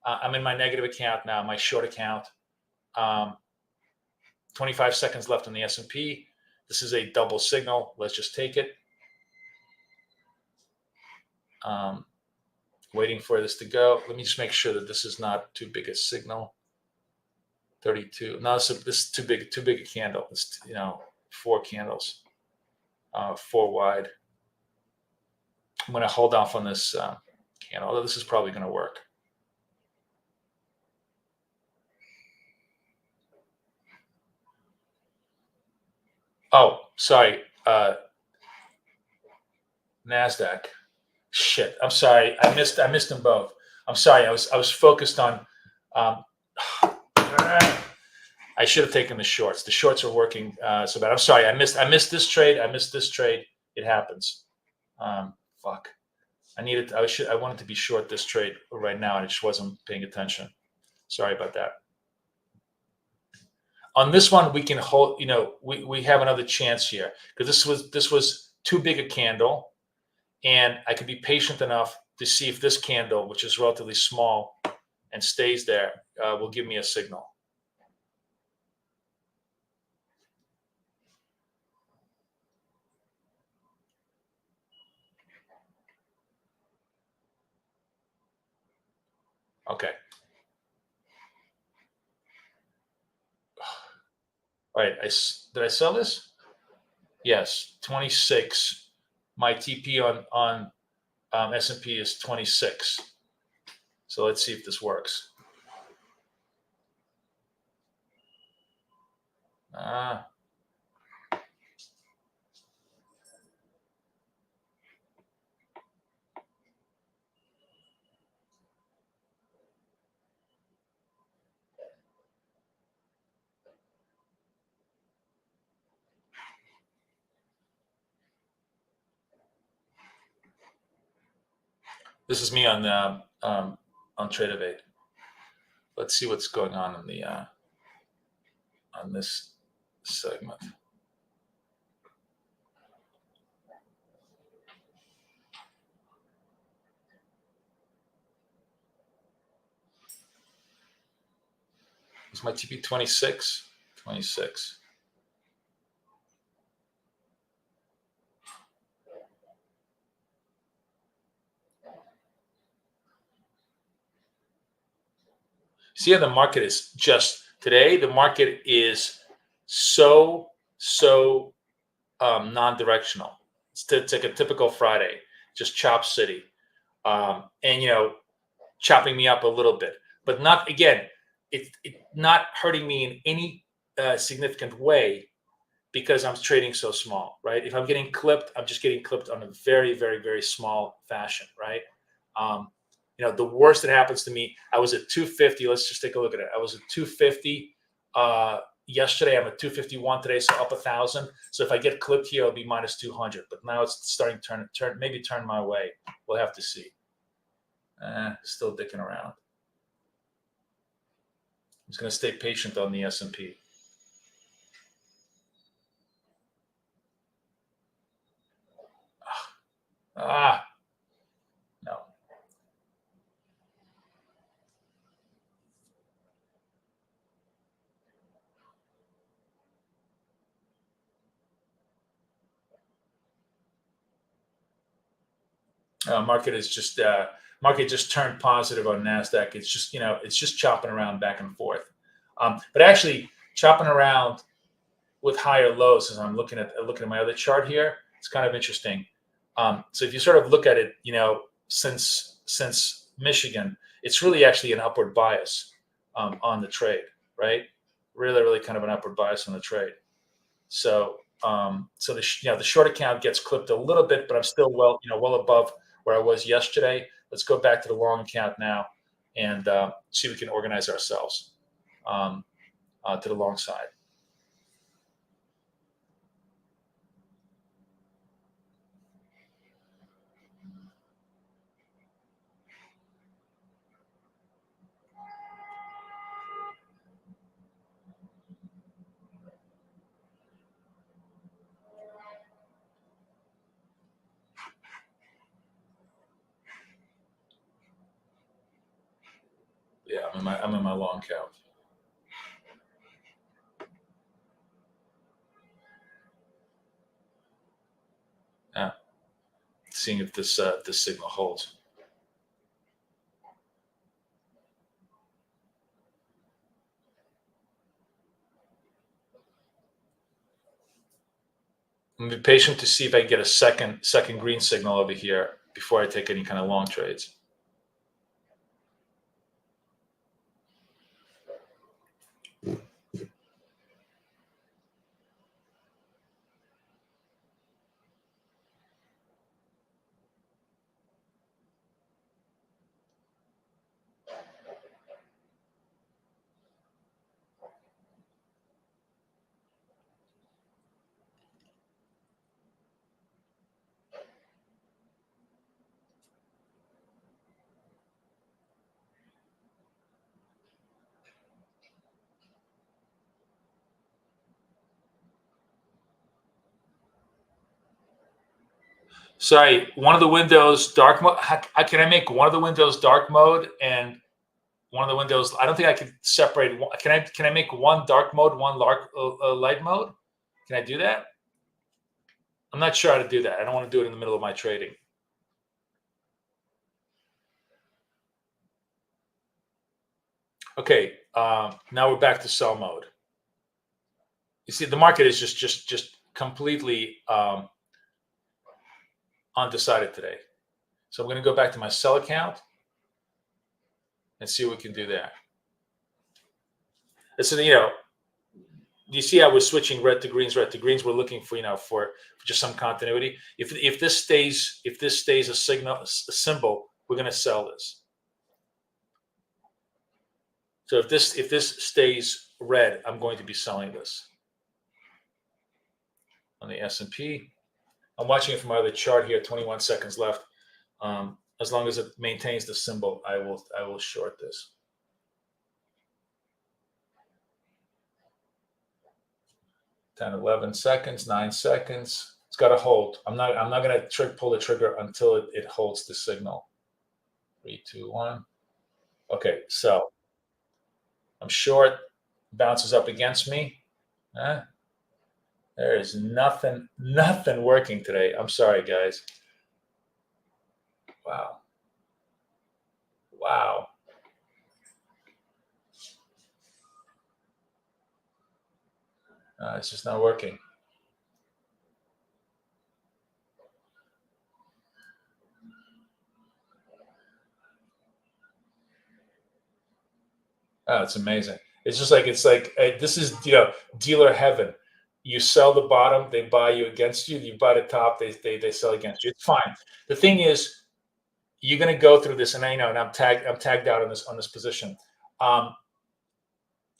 I'm in my negative account now, my short account. 25 seconds left on the S&P. This is a double signal. Let's just take it. Waiting for this to go. Let me just make sure that this is not too big a signal. 32. No, this is too big a candle. It's, you know, 4 candles, 4 wide. I'm going to hold off on this candle, although this is probably going to work. Oh, sorry. Nasdaq. Shit. I'm sorry. I missed them both. I'm sorry. I was focused on. I should have taken the shorts. The shorts are working so bad. I'm sorry. I missed this trade. It happens. Fuck. I wanted to be short this trade right now, and I just wasn't paying attention. Sorry about that. On this one, we can hold. You know, we have another chance here because this was too big a candle, and I could be patient enough to see if this candle, which is relatively small and stays there, will give me a signal. Okay. All right. Did I sell this? Yes, 26. My TP on S&P is 26. So let's see if this works. This is me on Trade-Evade. Let's see what's going on in the on this segment. Is my TP 26? 26. See how the market is just today? The market is so non-directional. It's like a typical Friday, just chop city, and chopping me up a little bit, but not again. It not hurting me in any significant way because I'm trading so small, right? If I'm getting clipped, I'm just getting clipped on a very, very, very small fashion, right? The worst that happens to me, I was at 250. Let's just take a look at it. I was at 250 yesterday. I'm at 251 today, so up 1,000. So if I get clipped here, it'll be minus 200. But now it's starting to turn my way. We'll have to see. Still dicking around. I'm just going to stay patient on the S&P. No. Market just turned positive on Nasdaq. It's just chopping around back and forth, but actually chopping around with higher lows. As I'm looking at my other chart here, it's kind of interesting. So if you sort of look at it, since Michigan, it's really actually an upward bias on the trade, right? Really kind of an upward bias on the trade. So the short account gets clipped a little bit, but I'm still well above where I was yesterday. Let's go back to the long account now and see if we can organize ourselves to the long side. Yeah, I'm in my long count. Yeah, seeing if this signal holds. I'm gonna be patient to see if I can get a second green signal over here before I take any kind of long trades. Sorry, one of the windows dark mode. Can I make one of the windows dark mode and one of the windows? I don't think I can separate. Can I make one dark mode, one light mode? Can I do that? I'm not sure how to do that. I don't want to do it in the middle of my trading. Okay, now we're back to sell mode. You see, the market is just completely undecided today. So I'm going to go back to my sell account. and see what we can do there. So, you see how we're switching red to greens, red to greens. We're looking for, for just some continuity. If this stays a symbol, we're going to sell this. So if this stays red, I'm going to be selling this on the S&P. I'm watching it from my other chart here. 21 seconds left. As long as it maintains the symbol, I will short this. 10, 11 seconds, 9 seconds. It's got to hold. I'm not going to pull the trigger until it holds the signal. 3, 2, 1. Okay, so I'm short. Bounces up against me. There is nothing working today. I'm sorry, guys. Wow. It's just not working. Oh, it's amazing. It's like this is dealer heaven. You sell the bottom, they buy you against you. You buy the top, they sell against you. It's fine. The thing is, you're going to go through this, and I know, and I'm tagged out on this position.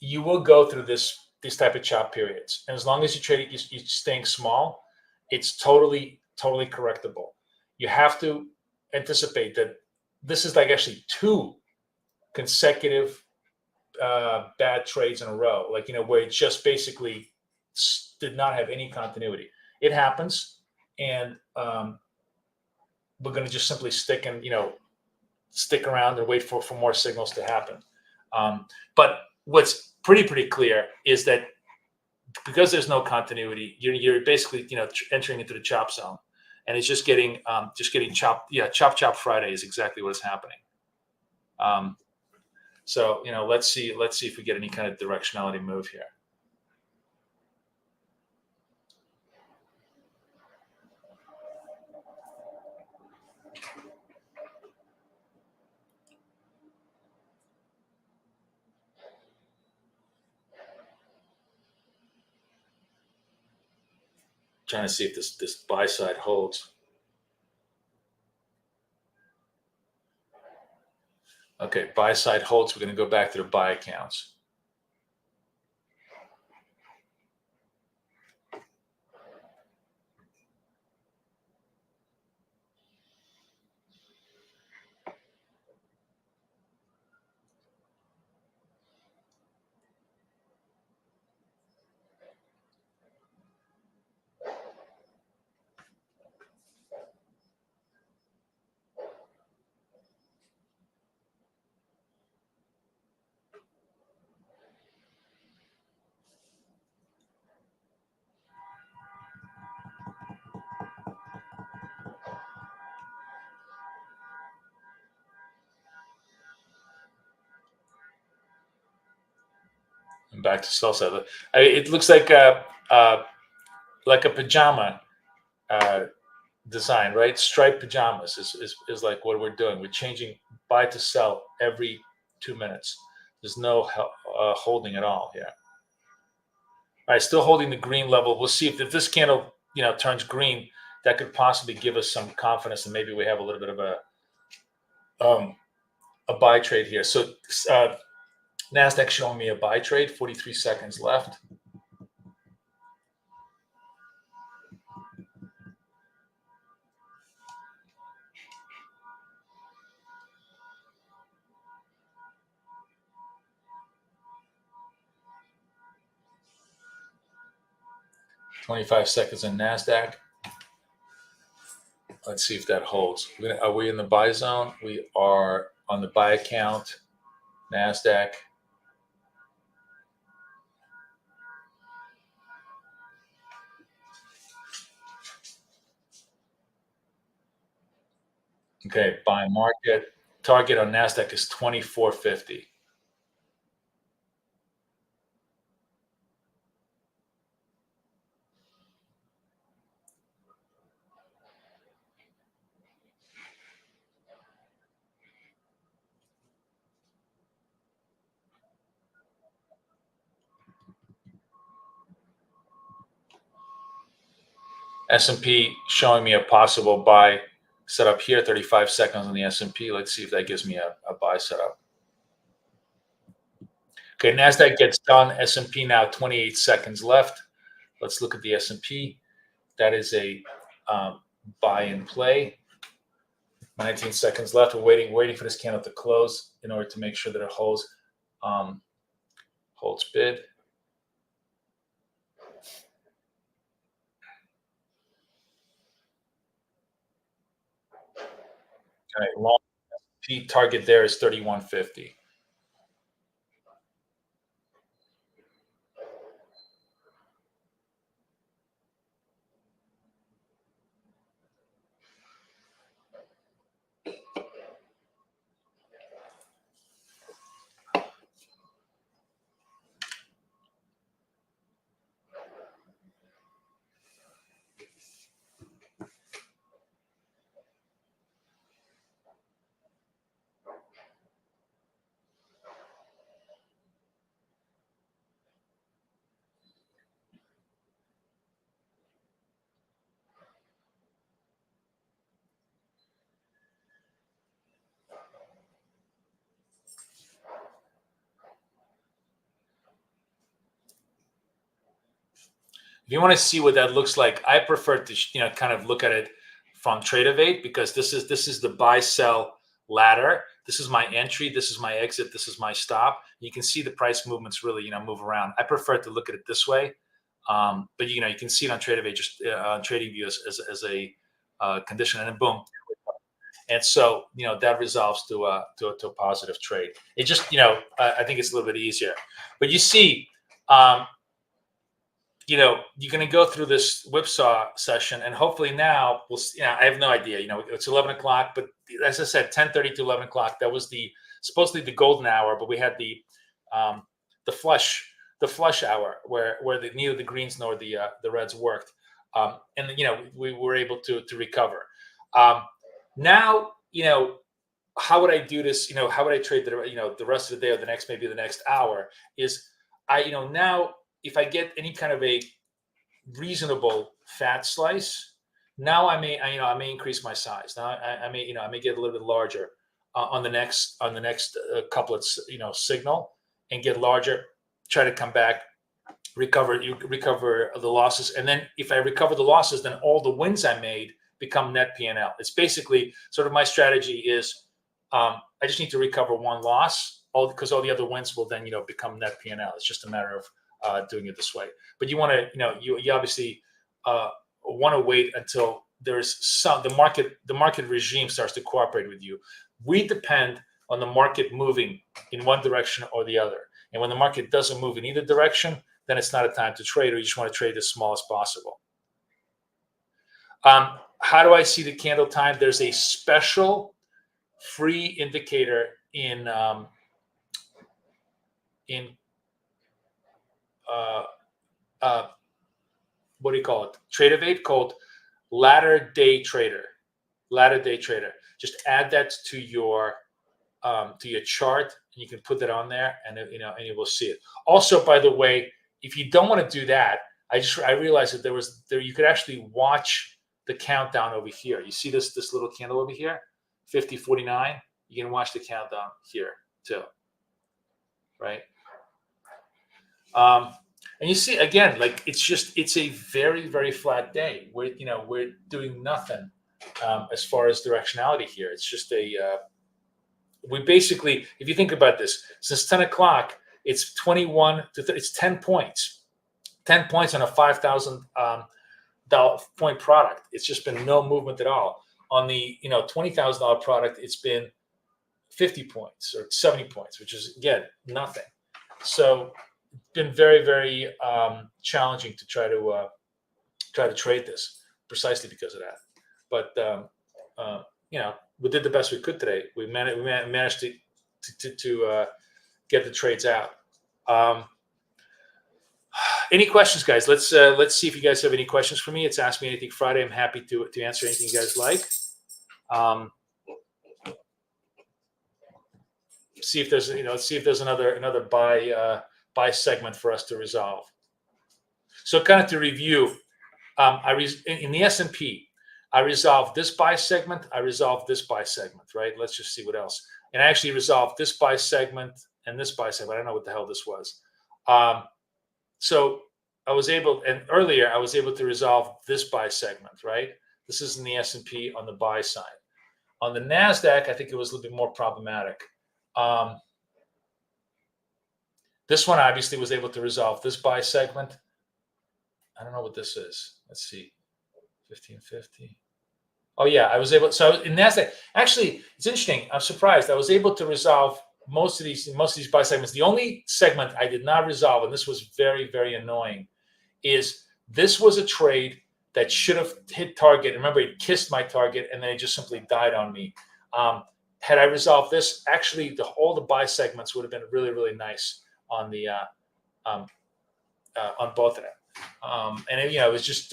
You will go through these type of chop periods, and as long as you're staying small, it's totally correctable. You have to anticipate that this is like actually 2 consecutive bad trades in a row, where it just basically did not have any continuity. It happens, and we're going to just simply stick around and wait for more signals to happen. But what's pretty clear is that because there's no continuity, you're basically entering into the chop zone, and it's just getting chopped. Yeah, chop Friday is exactly what is happening. So let's see if we get any kind of directionality move here. Trying to see if this buy side holds. Okay, buy side holds. We're going to go back to the buy accounts. And back to sell side. It looks like a pajama design, right? Striped pajamas is like what we're doing. We're changing buy to sell every 2 minutes. There's no holding at all here. All right, still holding the green level. We'll see if this candle turns green. That could possibly give us some confidence, and maybe we have a little bit of a buy trade here. So Nasdaq showing me a buy trade. 43 seconds left. $25 seconds in Nasdaq. Let's see if that holds. Are we in the buy zone? We are on the buy account. Nasdaq. Okay, buy market. Target on Nasdaq is 2450. S&P showing me a possible buy setup here, 35 seconds on the S&P. Let's see if that gives me a buy setup. Okay, Nasdaq gets done. S&P now 28 seconds left. Let's look at the S&P. That is a buy and play. 19 seconds left. We're waiting for this candle to close in order to make sure that it holds bid. Okay, long P target there is 31.50. If you want to see what that looks like, I prefer to kind of look at it from Tradeovate, because this is the buy sell ladder. This is my entry, this is my exit, this is my stop. You can see the price movements really move around. I prefer to look at it this way, but you can see it on Tradeovate, just on TradingView as a condition, and then boom. And so, that resolves to a positive trade. It just, I think it's a little bit easier. But you see, you're going to go through this whipsaw session, and hopefully now we'll. I have no idea. It's 11 o'clock, but as I said, 10:30 to 11 o'clock. That was supposedly the golden hour, but we had the flush hour where neither the greens nor the reds worked, and we were able to recover. Now, how would I do this? How would I trade the rest of the day, or maybe the next hour? Is now, if I get any kind of a reasonable fat slice, now I may increase my size. Now I may get a little bit larger on the next couple of signal, and get larger. Try to come back, recover the losses, and then if I recover the losses, then all the wins I made become net P&L. It's basically sort of my strategy is I just need to recover one loss, because all the other wins will then become net P&L. It's just a matter of doing it this way. But you want to you obviously want to wait until there's the market regime starts to cooperate with you. We depend on the market moving in one direction or the other, and when the market doesn't move in either direction, then it's not a time to trade, or you just want to trade as small as possible. How do I see the candle time? There's a special free indicator in what do you call it? Tradeovate, called Ladder Day Trader. Ladder Day Trader. Just add that to your chart, and you can put that on there, and and you will see it. Also, by the way, if you don't want to do that, I realized that you could actually watch the countdown over here. You see this little candle over here, 50.49. You can watch the countdown here too, right? And you see again, like it's a very, very flat day. We're doing nothing as far as directionality here. It's just we basically, if you think about this, since 10 o'clock, it's 21 to 30, it's 10 points. 10 points on a $5,000 point product. It's just been no movement at all. On the $20,000 product, it's been 50 points or 70 points, which is again nothing. So it's been very, very challenging to try to trade this, precisely because of that. But we did the best we could today. We managed to get the trades out. Any questions, guys? Let's see if you guys have any questions for me. It's Ask Me Anything Friday. I'm happy to answer anything you guys like. See if there's another buy segment for us to resolve. So kind of to review, In the S&P, I resolved this buy segment. I resolved this buy segment, right? Let's just see what else. And I actually resolved this buy segment and this buy segment. I don't know what the hell this was. So I was able, and earlier I was able to resolve this buy segment, right? This is in the S&P on the buy side. On the Nasdaq, I think it was a little bit more problematic. This one obviously was able to resolve this buy segment. I don't know what this is. Let's see, 1550. Oh yeah, I was able. So in Nasdaq, actually, it's interesting. I'm surprised. I was able to resolve most of these buy segments. The only segment I did not resolve, and this was very, very annoying, is this was a trade that should have hit target. Remember, it kissed my target, and then it just simply died on me. Had I resolved this, actually, all the buy segments would have been really, really nice on the on both of them. And it was just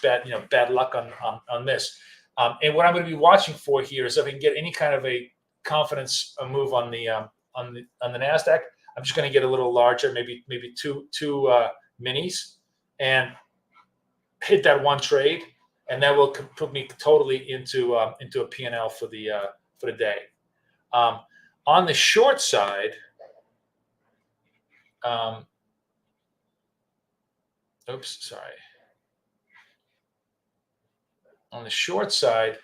bad, bad luck on this. And what I'm going to be watching for here is if I can get any kind of a confidence move on the Nasdaq. I'm just going to get a little larger, maybe two minis, and hit that one trade, and that will put me totally into a P&L for the day. On the short side, oops, sorry. On the short side,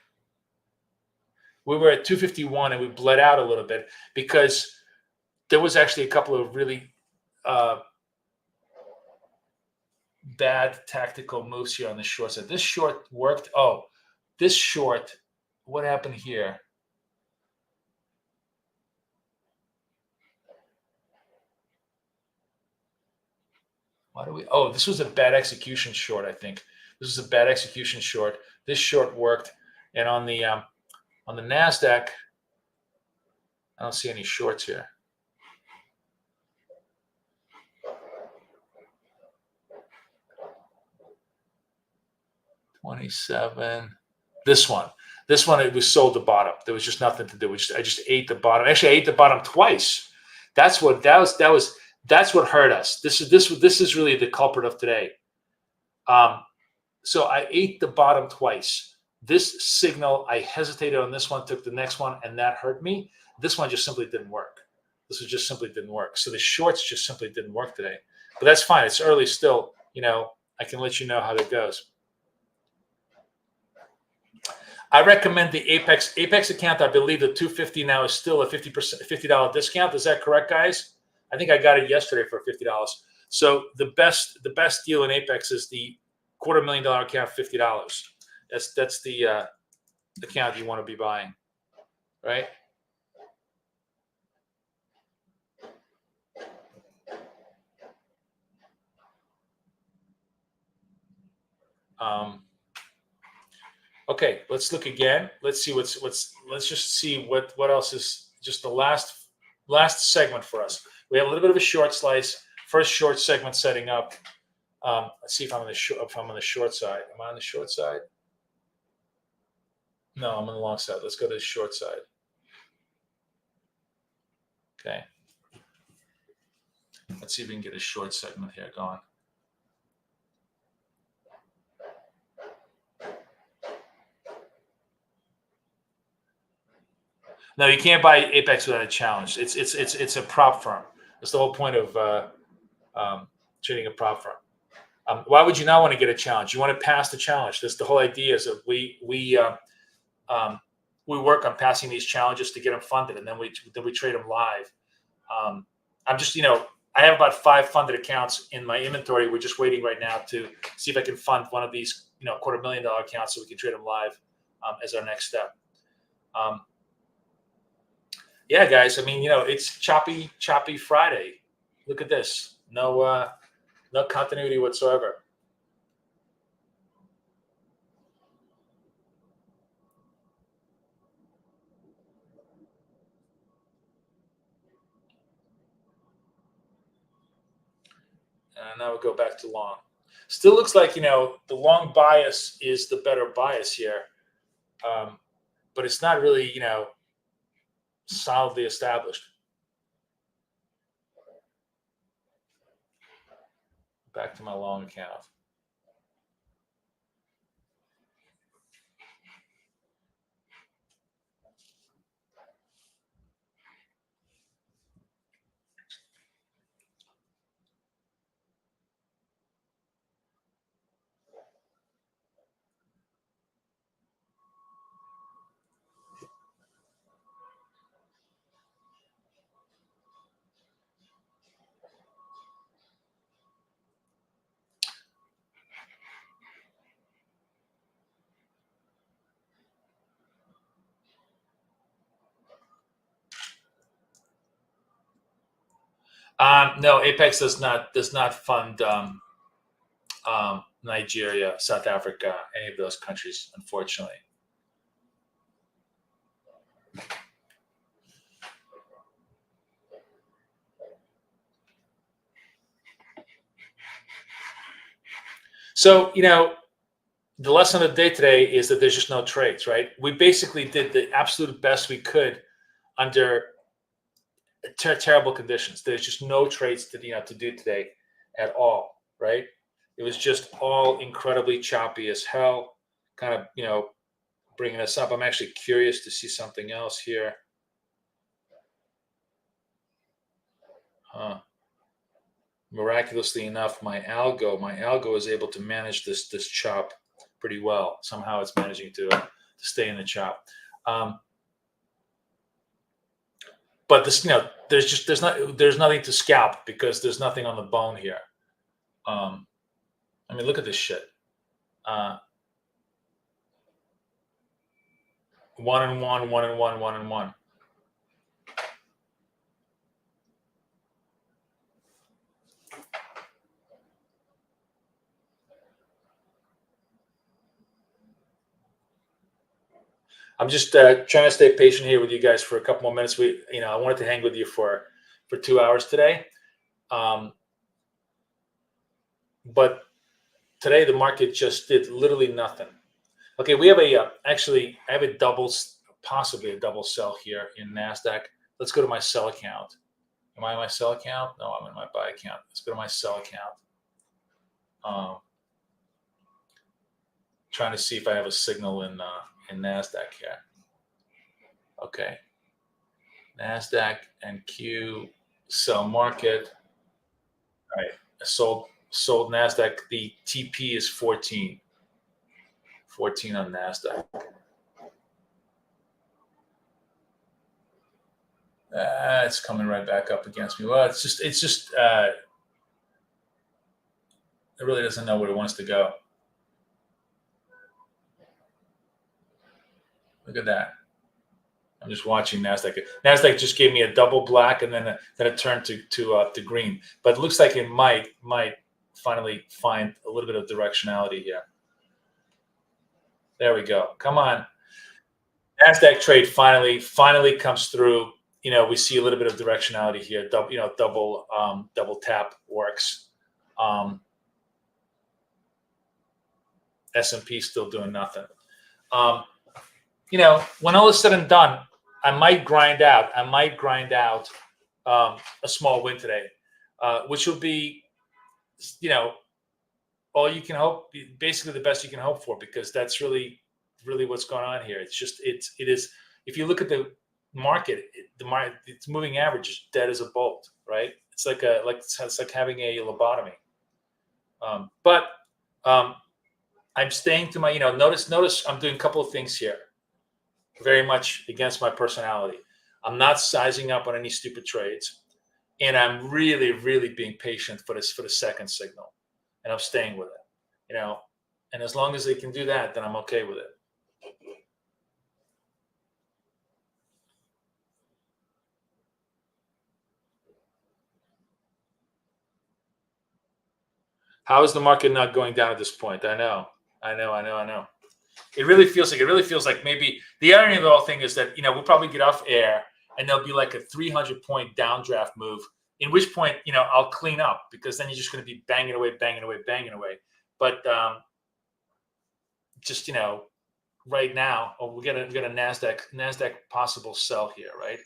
we were at 251 and we bled out a little bit because there was actually a couple of really bad tactical moves here on the short side. This short worked. Oh, this short, what happened here? Why do we? Oh, this was a bad execution short, I think. This was a bad execution short. This short worked. And on the Nasdaq, I don't see any shorts here. $27. This one, it was sold the bottom. There was just nothing to do. I just ate the bottom. Actually, I ate the bottom twice. That's what hurt us. This is really the culprit of today. So I ate the bottom twice. This signal, I hesitated on this one, took the next one, and that hurt me. This one just simply didn't work. Just simply didn't work. So the shorts just simply didn't work today. But that's fine. It's early still. I can let you know how that goes. I recommend the Apex account. I believe the 250 now is still a $50 discount. Is that correct, guys? I think I got it yesterday for $50. So the best deal in Apex is the $250,000 account, $50. That's the account you want to be buying, right? Okay, let's look again. Let's see let's just see what else is just the last segment for us. We have a little bit of a short slice. First short segment setting up. Let's see if I'm on the short side. Am I on the short side? No, I'm on the long side. Let's go to the short side. Okay. Let's see if we can get a short segment here going. No, you can't buy Apex without a challenge. It's a prop firm. That's the whole point of trading a prop firm. Why would you not want to get a challenge? You want to pass the challenge. That's the whole idea. Is that we work on passing these challenges to get them funded, and then we trade them live. I'm just I have about 5 funded accounts in my inventory. We're just waiting right now to see if I can fund one of these $250,000 accounts so we can trade them live as our next step. Yeah, guys. I mean, it's choppy Friday. Look at this. No continuity whatsoever. And now we'll go back to long. Still looks like, the long bias is the better bias here. But it's not really, solidly established. Back to my long account. No, Apex does not fund Nigeria, South Africa, any of those countries, unfortunately. So, the lesson of the day today is that there's just no trades, right? We basically did the absolute best we could under terrible conditions. There's just no trades to do today at all, right? It was just all incredibly choppy as hell, kind of, bringing us up. I'm actually curious to see something else here. Miraculously enough, my algo is able to manage this chop pretty well. Somehow it's managing to stay in the chop. But this, there's nothing to scalp because there's nothing on the bone here. I mean, look at this shit. 1 and 1, 1 and 1, 1 and 1. I'm just trying to stay patient here with you guys for a couple more minutes. I wanted to hang with you for 2 hours today, but today the market just did literally nothing. Okay, we have actually I have possibly a double sell here in Nasdaq. Let's go to my sell account. Am I in my sell account? No, I'm in my buy account. Let's go to my sell account. Trying to see if I have a signal in Nasdaq here. Okay, Nasdaq and Q sell market. All right, I sold Nasdaq. The TP is 14. 14 on Nasdaq. It's coming right back up against me. Well, it's just it really doesn't know where it wants to go. Look at that. I'm just watching Nasdaq. Nasdaq just gave me a double black, and then it turned to green. But it looks like it might finally find a little bit of directionality here. There we go. Come on. Nasdaq trade finally comes through. We see a little bit of directionality here. Double tap works. S&P still doing nothing. When all is said and done, I might grind out a small win today, which will be, all you can hope, basically the best you can hope for, because that's really what's going on here. It's just, it is, if you look at the market, its moving average is dead as a bolt, right? It's like it's like having a lobotomy. But I'm staying to my, notice I'm doing a couple of things here. Very much against my personality. I'm not sizing up on any stupid trades, and I'm really being patient for the second signal, and I'm staying with it. And as long as they can do that, then I'm okay with it. How is the market not going down at this point? I know. It really feels like maybe the irony of the whole thing is that, we'll probably get off air and there'll be like a 300-point downdraft move, in which point, I'll clean up, because then you're just going to be banging away. But just, right now, we got a Nasdaq possible sell here, right?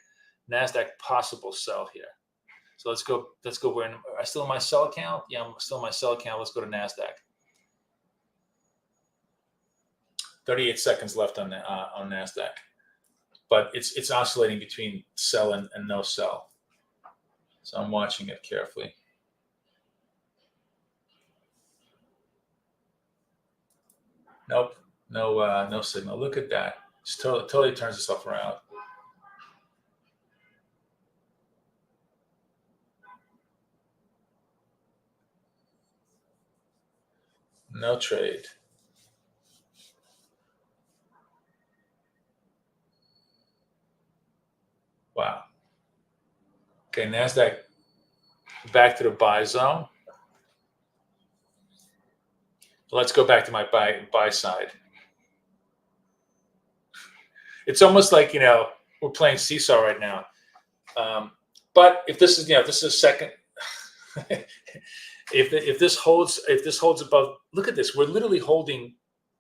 Nasdaq possible sell here. So let's go. Where am I still in my sell account? Yeah, I'm still in my sell account. Let's go to Nasdaq. 38 seconds left on Nasdaq, but it's oscillating between sell and no sell. So I'm watching it carefully. Nope, no signal. Look at that. It totally turns itself around. No trade. Wow. Okay, Nasdaq back to the buy zone. Let's go back to my buy side. It's almost like, we're playing seesaw right now. But if this is, this is a second, if this holds above, look at this. We're literally holding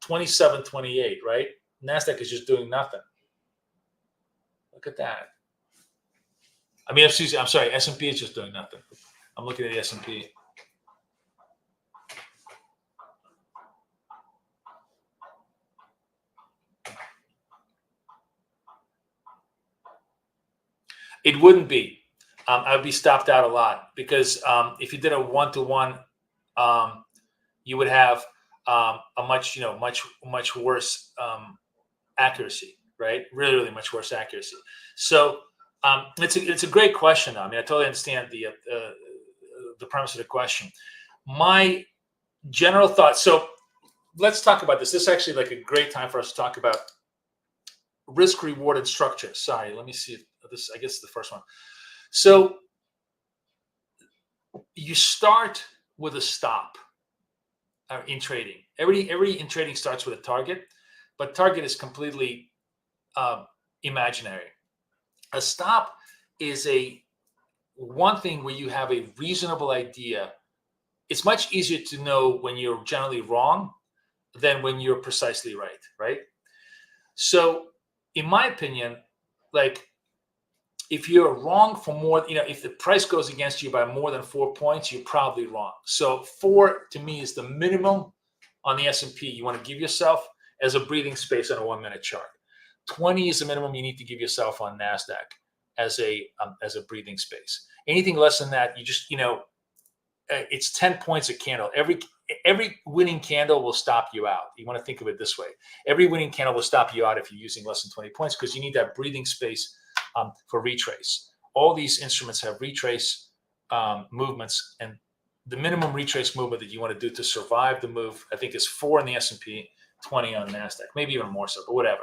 27.28, right? Nasdaq is just doing nothing. Look at that. I mean, excuse me, I'm sorry, S&P is just doing nothing. I'm looking at the S&P. It wouldn't be. I'd be stopped out a lot because if you did a 1-to-1, you would have a much worse accuracy, right? Really, really much worse accuracy. So it's a great question. I mean, I totally understand the premise of the question. My general thought. So let's talk about this. This is actually like a great time for us to talk about risk rewarded structure. Sorry, let me see if this. I guess it's the first one. So you start with a stop in trading. Every in trading starts with a target, but target is completely imaginary. A stop is one thing where you have a reasonable idea. It's much easier to know when you're generally wrong than when you're precisely right, right? So in my opinion, like if you're wrong for more, if the price goes against you by more than 4 points, you're probably wrong. So 4 to me is the minimum on the S&P you want to give yourself as a breathing space on a 1-minute chart. 20 is the minimum you need to give yourself on Nasdaq as a breathing space. Anything less than that, you just it's 10 points a candle. Every winning candle will stop you out. You want to think of it this way: every winning candle will stop you out if you're using less than 20 points because you need that breathing space for retrace. All these instruments have retrace movements, and the minimum retrace movement that you want to do to survive the move, I think, is 4 in the S&P, 20 on Nasdaq, maybe even more so, but whatever.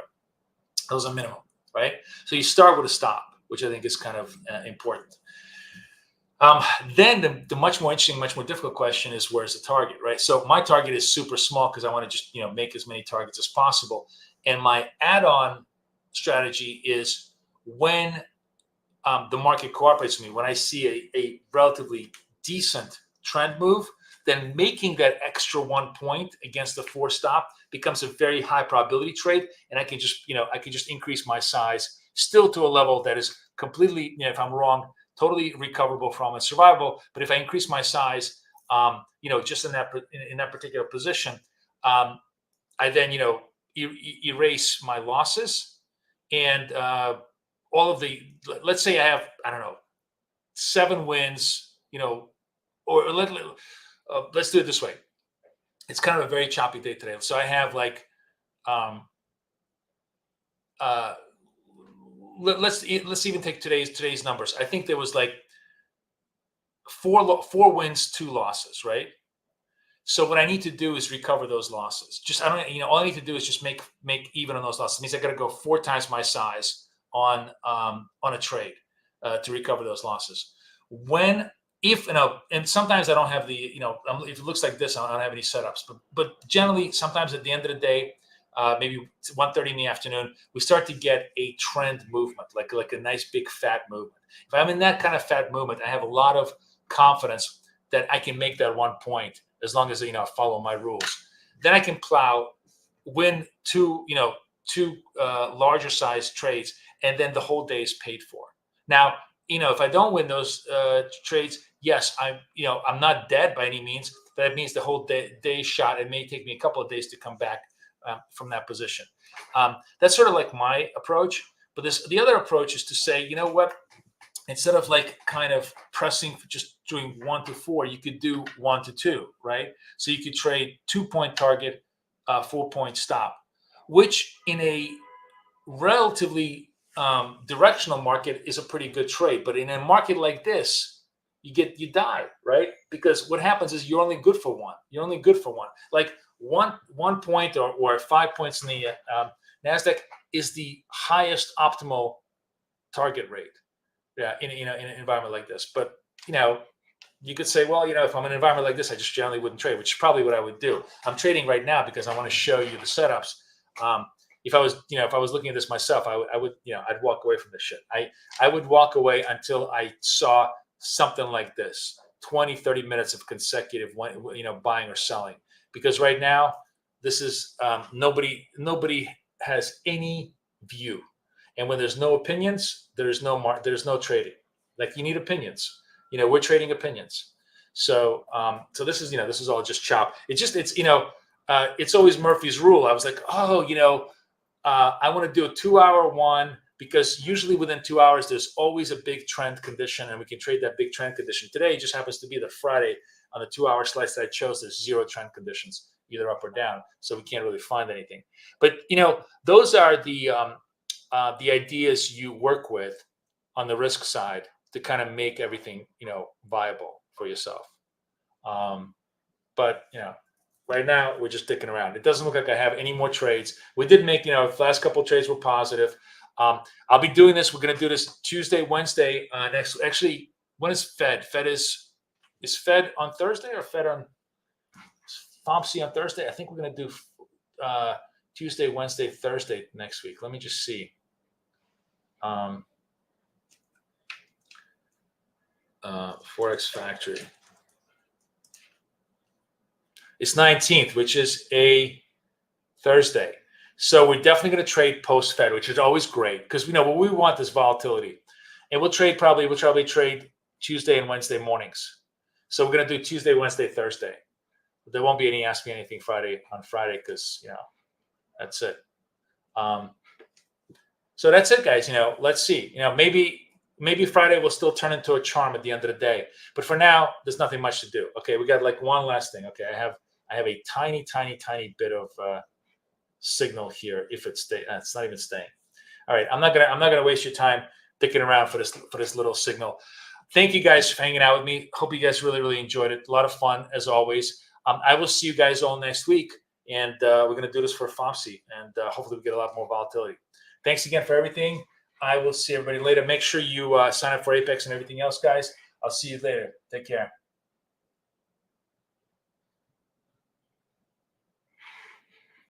Those are minimum, right? So you start with a stop, which I think is kind of important. Then the much more interesting, much more difficult question is, where's the target, right? So my target is super small because I want to just make as many targets as possible. And my add-on strategy is when the market cooperates with me, when I see a relatively decent trend move, then making that extra 1 point against the 4 stop becomes a very high probability trade, and I can just increase my size still to a level that is completely, if I'm wrong, totally recoverable from and survivable. But if I increase my size, just in that particular position, I then erase my losses, and all of the, let's say I have, I don't know, 7 wins, or let's do it this way. It's kind of a very choppy day today. So I have like, let's even take today's numbers. I think there was like 4 wins, 2 losses, right? So what I need to do is recover those losses. All I need to do is just make even on those losses. It means I got to go 4 times my size on a trade to recover those losses. And sometimes I don't have the, if it looks like this, I don't have any setups. But generally, sometimes at the end of the day, maybe 1:30 in the afternoon, we start to get a trend movement, like a nice big fat movement. If I'm in that kind of fat movement, I have a lot of confidence that I can make that 1 point as long as I follow my rules. Then I can win two larger size trades, and then the whole day is paid for. Now, if I don't win those trades, yes, I'm not dead by any means, but that means the whole day shot. It may take me a couple of days to come back from that position. That's sort of like my approach. But the other approach is to say, you know what? Instead of like kind of pressing, just doing 1 to 4, you could do 1 to 2, right? So you could trade 2-point target, 4-point stop, which in a relatively directional market is a pretty good trade. But in a market like this, you die, right? Because what happens is you're only good for 1. You're only good for 1. Like one point or 5 points in the Nasdaq is the highest optimal target rate. Yeah, in an environment like this. But you could say, well, if I'm in an environment like this, I just generally wouldn't trade, which is probably what I would do. I'm trading right now because I want to show you the setups. If I was looking at this myself, I would, I'd walk away from this shit. I would walk away until I saw something like this, 20, 30 minutes of consecutive, buying or selling. Because right now, this is nobody has any view, and when there's no opinions, there's no trading. Like, you need opinions. We're trading opinions. So this is all just chop. It's always Murphy's rule. I was like, I want to do a 2-hour one, because usually within 2 hours, there's always a big trend condition, and we can trade that big trend condition. Today just happens to be the Friday. On the 2-hour slice that I chose, there's 0 trend conditions, either up or down. So we can't really find anything. But, those are the ideas you work with on the risk side to kind of make everything, viable for yourself. But, right now we're just sticking around. It doesn't look like I have any more trades. We did make, the last couple of trades were positive. I'll be doing this. We're going to do this Tuesday, Wednesday, next. Actually, when is Fed? Is Fed on Thursday, or Fed on FOMC on Thursday? I think we're going to do Tuesday, Wednesday, Thursday next week. Let me just see. Forex Factory. It's 19th, which is a Thursday. So we're definitely going to trade post-Fed, which is always great, because what we want is volatility. And we'll probably trade Tuesday and Wednesday mornings. So we're going to do Tuesday, Wednesday, Thursday. There won't be any Ask Me Anything on Friday, because, that's it. So that's it, guys. Let's see. Maybe Friday will still turn into a charm at the end of the day. But for now, there's nothing much to do. Okay, we got like one last thing. Okay, I have a tiny bit of signal here. If it's it's not even staying. All right, I'm not gonna waste your time sticking around for this little signal. Thank you guys for hanging out with me. Hope you guys really enjoyed it. A lot of fun as always. I will see you guys all next week, and we're gonna do this for FOMC, and hopefully we get a lot more volatility. Thanks again for everything. I will see everybody later. Make sure you sign up for Apex and everything else, guys. I'll see you later. Take care.